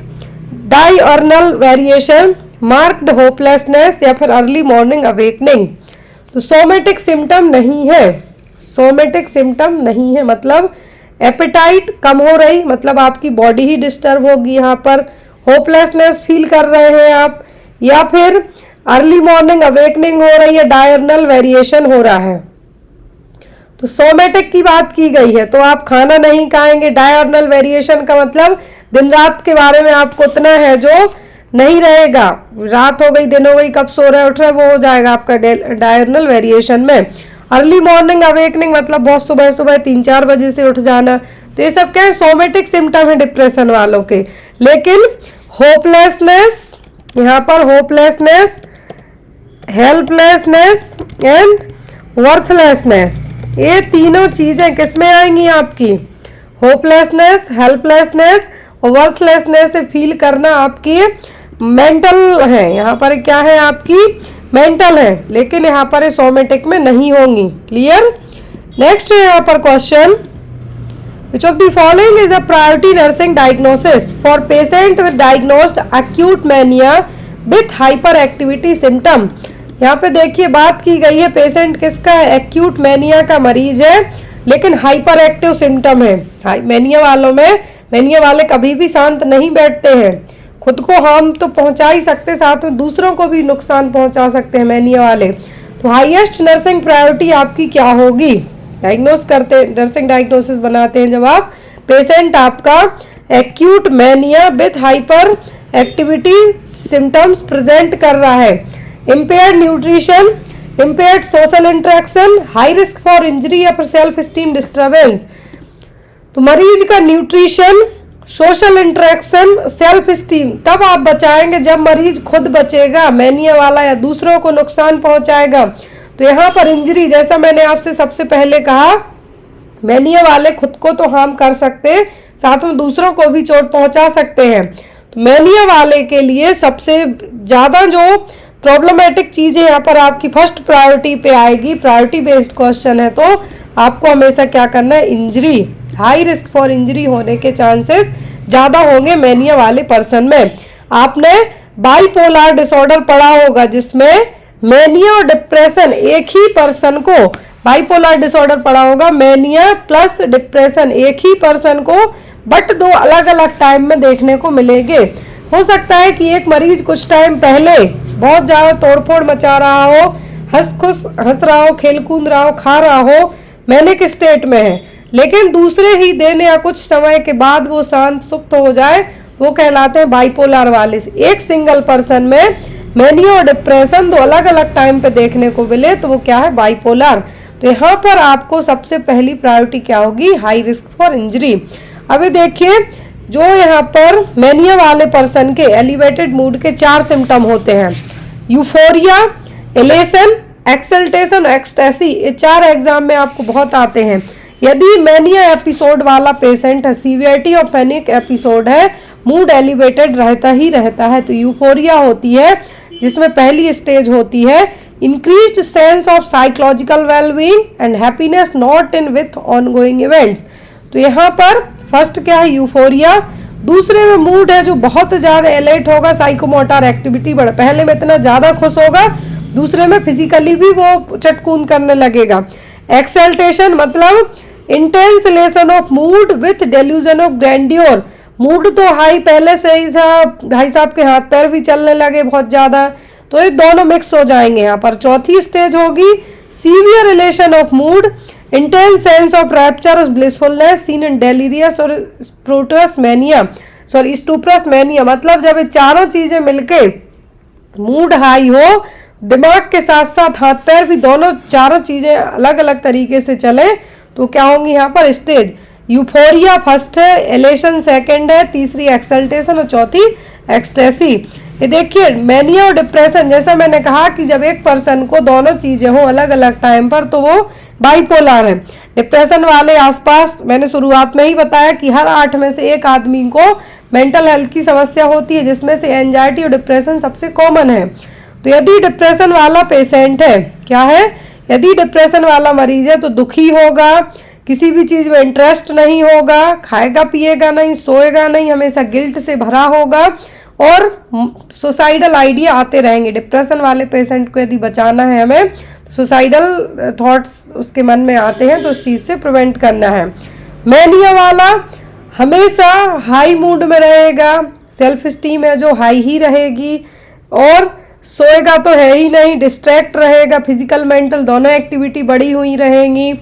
diurnal variation, marked hopelessness, या फिर अर्ली मॉर्निंग अवेकनिंग। तो सोमेटिक सिम्टम नहीं है, सोमेटिक सिम्टम नहीं है मतलब एपेटाइट कम हो रही, मतलब आपकी बॉडी ही डिस्टर्ब होगी यहाँ पर। होपलेसनेस फील कर रहे हैं आप, या फिर अर्ली मॉर्निंग अवेकनिंग हो रही है, डायर्नल वेरिएशन हो रहा है। तो सोमेटिक की बात की गई है तो आप खाना नहीं खाएंगे। डायर्नल वेरिएशन का मतलब दिन रात के बारे में आपको उतना है जो नहीं रहेगा, रात हो गई दिन हो गई, कब सो रहे उठ रहे वो हो जाएगा आपका डायर्नल वेरिएशन में। अर्ली मॉर्निंग अवेकनिंग मतलब बहुत सुबह सुबह 3-4 बजे से उठ जाना। तो ये सब क्या है? सोमेटिक सिम्टम है डिप्रेशन वालों के। लेकिन होपलेसनेस, यहाँ पर होपलेसनेस, हेल्पलेसनेस एंड वर्थलेसनेस, ये तीनों चीजें किसमें आएंगी आपकी? होपलेसनेस, हेल्पलेसनेस और वर्थलेसनेस से फील करना आपकी मेंटल है। यहाँ पर क्या है? आपकी मेंटल है, लेकिन यहाँ पर सोमेटिक में नहीं होंगी। क्लियर? नेक्स्ट है यहाँ पर question, which of the following is a priority nursing diagnosis for patient with diagnosed acute mania with hyperactivity symptom। यहाँ पे देखिए बात की गई है पेशेंट किसका है? एक्यूट मैनिया का मरीज है, लेकिन हाइपर एक्टिव सिम्टम है। मैनिया वालों में, मैनिया वाले कभी भी शांत नहीं बैठते हैं, खुद को हार्म तो पहुंचा ही सकते, साथ में दूसरों को भी नुकसान पहुंचा सकते हैं मैनिया वाले। तो हाईएस्ट नर्सिंग प्रायोरिटी आपकी क्या होगी? डायग्नोस करते हैं, नर्सिंग डायग्नोसिस बनाते हैं जब आप पेशेंट आपका acute mania with hyper activity symptoms present कर रहा है। Impaired nutrition, impaired social interaction, high risk for injury या फिर सेल्फ स्टीम डिस्टर्बेंस। तो मरीज का nutrition, social interaction, self esteem तब आप बचाएंगे जब मरीज खुद बचेगा मैनिया वाला या दूसरों को नुकसान पहुंचाएगा। तो यहाँ पर इंजरी, जैसा मैंने आपसे सबसे पहले कहा, मैनिया वाले खुद को तो हार्म कर सकते, साथ में दूसरों को भी चोट पहुंचा सकते हैं। तो मैनिया वाले के लिए सबसे ज़्यादा जो प्रॉब्लमेटिक चीज़ें यहाँ पर आपकी फर्स्ट प्रायोरिटी पे आएगी, प्रायोरिटी बेस्ड क्वेश्चन है, तो आपको हमेशा क्या करना है? Injury, high risk for injury होने के चांसेस ज़्यादा होंगे मैनिया वाले पर्सन में। आपने बाइपोलर डिसऑर्डर पढ़ा होगा जिसमें मैनिया और डिप्रेशन एक ही पर्सन को, बाइपोलर डिसऑर्डर पढ़ा होगा, मैनिया प्लस डिप्रेशन एक ही पर्सन को बट दो अलग अलग टाइम में देखने को मिलेंगे। हो सकता है कि एक मरीज कुछ टाइम पहले बहुत ज़्यादा तोड़फोड़ मचा रहा हो, हंस रहा हो, खेल कूद रहा हो, खा रहा हो, मैनिक स्टेट में है, लेकिन दूसरे ही दिन या कुछ समय के बाद वो शांत सुप्त हो जाए, वो कहलाते हैं बाइपोलर वाले। एक सिंगल पर्सन में मैनिया और डिप्रेशन दो अलग अलग टाइम पे देखने को मिले तो वो क्या है? बाइपोलर। तो यहाँ पर आपको सबसे पहली प्रायोरिटी क्या होगी? High risk for injury. अभी देखिए जो यहाँ पर मैनिया वाले पर्सन के एलिवेटेड मूड के 4 सिम्टम होते हैं, यूफोरिया, एलेशन, एक्सल्टेशन, एक्सटेसी। ये 4 एग्जाम में आपको बहुत आते हैं। यदि मैनिया एपिसोड वाला पेशेंट है, सीवियरिटी ऑफ मैनिक एपिसोड है, मूड एलिवेटेड रहता ही रहता है, तो यूफोरिया होती है जिसमें पहली स्टेज होती है increased sense of psychological wellbeing and happiness not in with ongoing events. तो यहाँ पर फर्स्ट क्या है? यूफोरिया। दूसरे में मूड है जो बहुत ज़्यादा एलर्ट होगा, साइकोमोटर एक्टिविटी बढ़, पहले में इतना ज़्यादा खुश होगा, दूसरे में फिजिकली भी वो चटकून करने लगेगा। एक्सल्टेशन मतलब intense elation of mood with delusion of grandeur. Mood तो हाई पहले से ही था, भाई साहब के हाथ पैर भी चलने लगे बहुत ज़्यादा, तो ये दोनों मिक्स हो जाएंगे यहाँ पर। चौथी स्टेज होगी severe relation of mood, intense sense of rapture और ब्लिसफुलनेस सीन इन डेलीरियस और स्टूप्रस मैनिया। मतलब जब ये चारों चीज़ें मिलके मूड हाई हो, दिमाग के साथ साथ हाथ पैर भी दोनों चारों चीज़ें अलग अलग तरीके से चले, तो क्या होंगी यहाँ पर? स्टेज। यूफोरिया फर्स्ट है, एलेशन सेकंड है, तीसरी एक्सल्टेशन और चौथी एक्सटेसी। ये देखिए मैनिया और डिप्रेशन, जैसा मैंने कहा कि जब एक पर्सन को दोनों चीजें हो अलग अलग टाइम पर तो वो बाइपोलर है। डिप्रेशन वाले आसपास मैंने शुरुआत में ही बताया कि हर 8 में से एक आदमी को मेंटल हेल्थ की समस्या होती है, जिसमें से एंजाइटी और डिप्रेशन सबसे कॉमन है। तो यदि डिप्रेशन वाला पेशेंट है, क्या है, यदि डिप्रेशन वाला मरीज है तो दुखी होगा, किसी भी चीज में इंटरेस्ट नहीं होगा, खाएगा पिएगा नहीं, सोएगा नहीं, हमेशा गिल्ट से भरा होगा और सुसाइडल आइडिया आते रहेंगे। डिप्रेशन वाले पेशेंट को यदि बचाना है हमें तो सुसाइडल थॉट्स उसके मन में आते हैं तो उस चीज से प्रिवेंट करना है। मैनिया वाला हमेशा हाई मूड में रहेगा, सेल्फ स्टीम है जो हाई ही रहेगी और सोएगा तो है ही नहीं, डिस्ट्रैक्ट रहेगा, फिजिकल मेंटल दोनों एक्टिविटी बढ़ी हुई रहेंगी।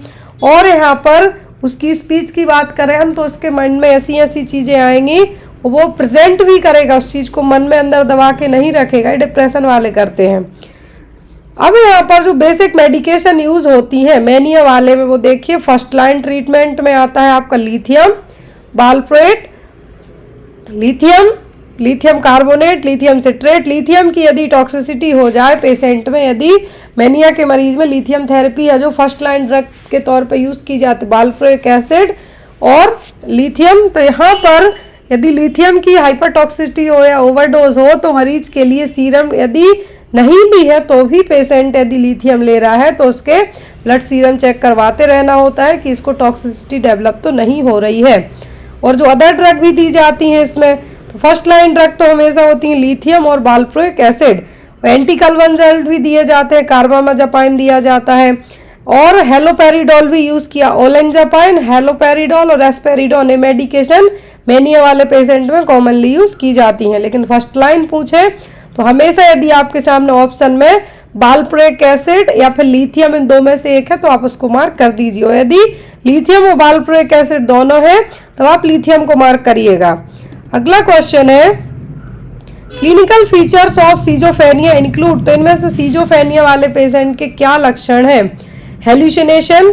और यहाँ पर उसकी स्पीच की बात करें हम तो उसके मन में ऐसी ऐसी चीज़ें आएंगी, वो प्रेजेंट भी करेगा, उस चीज़ को मन में अंदर दबा के नहीं रखेगा, डिप्रेशन वाले करते हैं। अब यहाँ पर जो बेसिक मेडिकेशन यूज होती है मैनिया वाले में, वो देखिए फर्स्ट लाइन ट्रीटमेंट में आता है आपका lithium, valproate, lithium carbonate, lithium citrate. Lithium की यदि टॉक्सिसिटी हो जाए पेशेंट में, यदि मैनिया के मरीज में, लिथियम थेरेपी है जो फर्स्ट लाइन ड्रग के तौर पे यूज की जाती है, वालप्रोइक एसिड और लिथियम। तो यहाँ पर यदि लिथियम की हाइपरटॉक्सिसिटी हो या ओवरडोज हो तो मरीज के लिए सीरम यदि नहीं भी है तो भी पेशेंट यदि लिथियम ले रहा है तो उसके ब्लड सीरम चेक करवाते रहना होता है कि इसको टॉक्सिसिटी डेवलप तो नहीं हो रही है। और जो अदर ड्रग भी दी जाती हैं इसमें, तो फर्स्ट लाइन ड्रग तो हमेशा होती है लिथियम और वालप्रोइक एसिड। एंटीकन्वल्सेंट भी दिए जाते हैं, कार्बामाज़ेपाइन दिया जाता है और हेलोपेरिडोल भी यूज किया, ओलेंजापाइन, हेलोपेरिडोल और एस्पेरिडोन। ये मेडिकेशन मैनिया वाले पेशेंट में कॉमनली यूज की जाती हैं। लेकिन फर्स्ट लाइन पूछे तो हमेशा यदि आपके सामने ऑप्शन में वालप्रोइक एसिड या फिर लिथियम, इन दो में से एक है तो आप उसको मार्क कर दीजिए। और यदि लिथियम और वालप्रोइक एसिड दोनों है तो आप लिथियम को मार्क करिएगा। अगला क्वेश्चन है क्लिनिकल फीचर्स ऑफ सीजोफेनिया इंक्लूड। तो इनमें से सीजोफेनिया वाले पेशेंट के क्या लक्षण हैं? हेल्यूसिनेशन,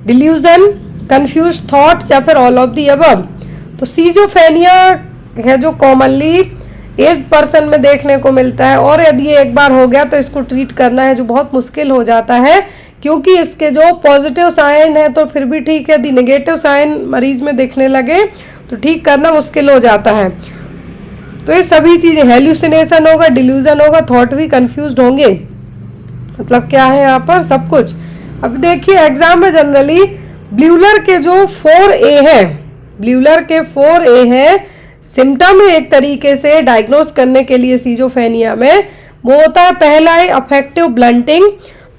डिल्यूजन, कंफ्यूज थॉट्स या फिर ऑल ऑफ द अबव। तो सीजोफेनिया है जो कॉमनली एज पर्सन में देखने को मिलता है और यदि ये एक बार हो गया तो इसको ट्रीट करना है जो बहुत मुश्किल हो जाता है, क्योंकि इसके जो पॉजिटिव साइन है तो फिर भी ठीक है, यदि नेगेटिव साइन मरीज में दिखने लगे तो ठीक करना मुश्किल हो जाता है। तो ये सभी चीज़ें, हेल्यूसिनेशन होगा, डिल्यूजन होगा, थॉट भी कंफ्यूज्ड होंगे, मतलब क्या है यहाँ पर सब कुछ। अब देखिए एग्जाम में जनरली ब्यूलर के जो 4A है, ब्यूलर के 4A है, सिम्टम है एक तरीके से डायग्नोस करने के लिए सीजोफेनिया में, वो होता है पहला है अफेक्टिव ब्लंटिंग,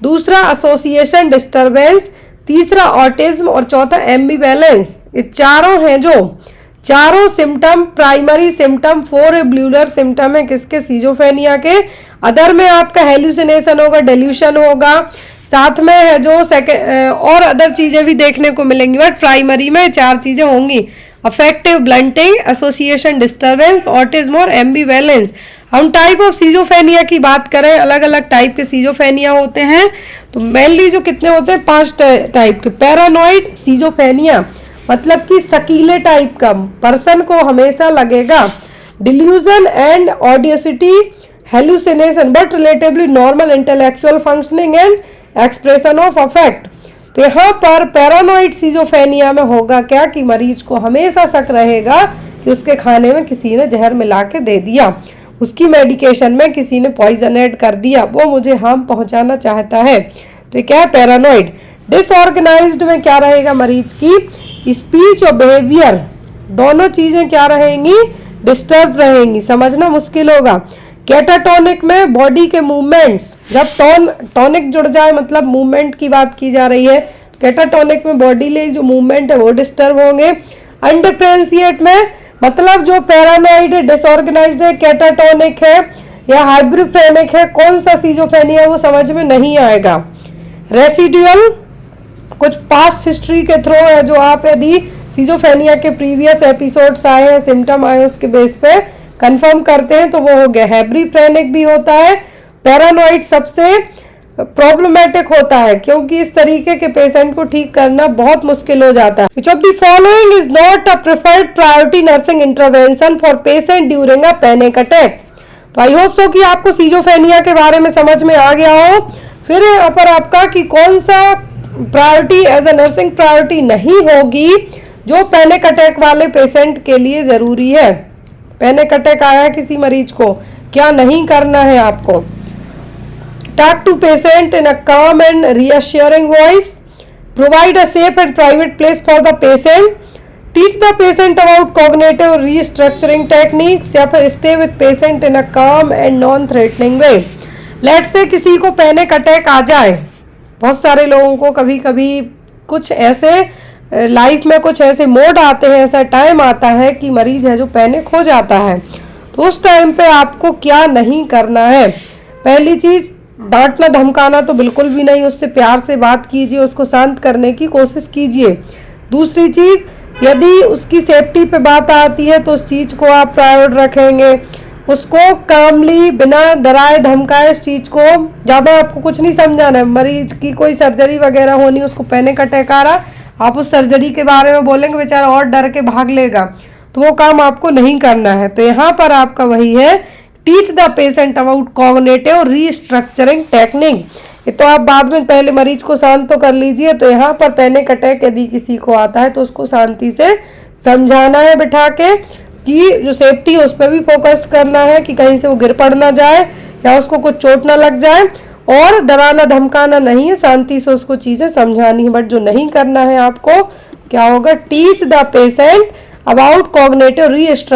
दूसरा एसोसिएशन डिस्टरबेंस, तीसरा ऑटिज्म और चौथा एम्बिवैलेंस। ये चारों हैं जो चारों symptom primary symptom 4A Bleuler symptom है किसके? सीजोफेनिया के। अदर में आपका हेल्यूसिनेशन होगा, डेल्यूशन होगा, साथ में है जो सेकेंड और अदर चीजें भी देखने को मिलेंगी, बट प्राइमरी में 4 चीजें होंगी, affective blunting, association disturbance, autism और एम्बिवैलेंस। हम टाइप ऑफ सीजोफेनिया की बात करें, अलग अलग टाइप के सीजोफेनिया होते हैं, तो मेनली जो कितने होते हैं 5 टाइप के। पैरानॉइड सीजोफेनिया मतलब कि शकीले टाइप का पर्सन को हमेशा लगेगा, delusion and audacity, hallucination but relatively normal intellectual functioning and expression of affect. तो यहाँ पर पैरानॉइड सीजोफेनिया में होगा क्या कि मरीज को हमेशा शक रहेगा कि उसके खाने में किसी ने जहर मिला के दे दिया, उसकी मेडिकेशन में किसी ने पॉइजन ऐड कर दिया, वो मुझे हार्म पहुंचाना चाहता है। तो ये क्या है? पैरानॉइड। डिसऑर्गेनाइज्ड में क्या रहेगा? मरीज की स्पीच और बिहेवियर दोनों चीजें क्या रहेंगी? डिस्टर्ब रहेंगी, समझना मुश्किल होगा। कैटाटोनिक में बॉडी के मूवमेंट्स, जब टॉनिक जुड़ जाए मतलब मूवमेंट की बात की जा रही है, कैटाटोनिक में बॉडी ले जो मूवमेंट है वो डिस्टर्ब होंगे। अनडिफरेंशिएट में मतलब जो पैरानॉइड है, डिसऑर्गेनाइज्ड है, कैटाटोनिक है या हाइब्रिफ्रेनिक है, कौन सा सीजोफेनिया है वो समझ में नहीं आएगा। रेसिडुअल कुछ पास्ट हिस्ट्री के थ्रू है, जो आप यदि सीजोफेनिया के प्रीवियस एपिसोड्स आए हैं, सिम्टम आए उसके बेस पे कंफर्म करते हैं तो वो हो गया। हैब्रिफ्रेनिक भी होता है। पैरानॉइड सबसे प्रॉब्लमेटिक होता है, क्योंकि इस तरीके के पेशेंट को ठीक करना बहुत मुश्किल हो जाता है। Which of the following is not a preferred priority nursing intervention for patient during a panic attack. तो आई होप सो कि आपको सीजोफ्रेनिया के बारे में समझ में आ गया हो। फिर यहाँ पर आपका कि कौन सा priority as a nursing priority नहीं होगी जो पैनिक अटैक वाले पेशेंट के लिए जरूरी है। पैनिक अटैक आया है किसी मरीज को, क्या नहीं करना है आपको? Talk to patient in a calm and reassuring voice, provide a safe and private place for the patient, teach the patient about cognitive restructuring techniques, या फिर stay with patient in a calm and non-threatening way। Let's say किसी को पैनिक अटैक आ जाए, बहुत सारे लोगों को कभी कभी कुछ ऐसे लाइफ में कुछ ऐसे मोड आते हैं, ऐसा टाइम आता है कि मरीज है जो पैनिक हो जाता है। तो उस टाइम पे आपको क्या नहीं करना है? पहली चीज, डांटना धमकाना तो बिल्कुल भी नहीं, उससे प्यार से बात कीजिए, उसको शांत करने की कोशिश कीजिए। दूसरी चीज, यदि उसकी सेफ्टी पे बात आती है तो उस चीज को आप प्रायोरिटी रखेंगे, उसको कामली बिना डराए धमकाए इस चीज को, ज़्यादा आपको कुछ नहीं समझाना है। मरीज की कोई सर्जरी वगैरह होनी, उसको पैनिक अटैक आ रहा, आप उस सर्जरी के बारे में बोलेंगे, बेचारा और डर के भाग लेगा, तो वो काम आपको नहीं करना है। तो यहाँ पर आपका वही है, teach the patient about cognitive restructuring technique. ये तो आप बाद में पहले मरीज को शांत तो कर लीजिए। तो यहाँ पर पैनिक अटैक यदि किसी को आता है तो उसको शांति से समझाना है बिठा के, कि जो सेफ्टी है उस पर भी फोकस करना है कि कहीं से वो गिर पड़ ना जाए या उसको कुछ चोट ना लग जाए, और डराना धमकाना नहीं है, शांति से उसको चीज़ें समझानी है। बट जो नहीं करना है आपको, क्या होगा, teach the patient about cognitive restructure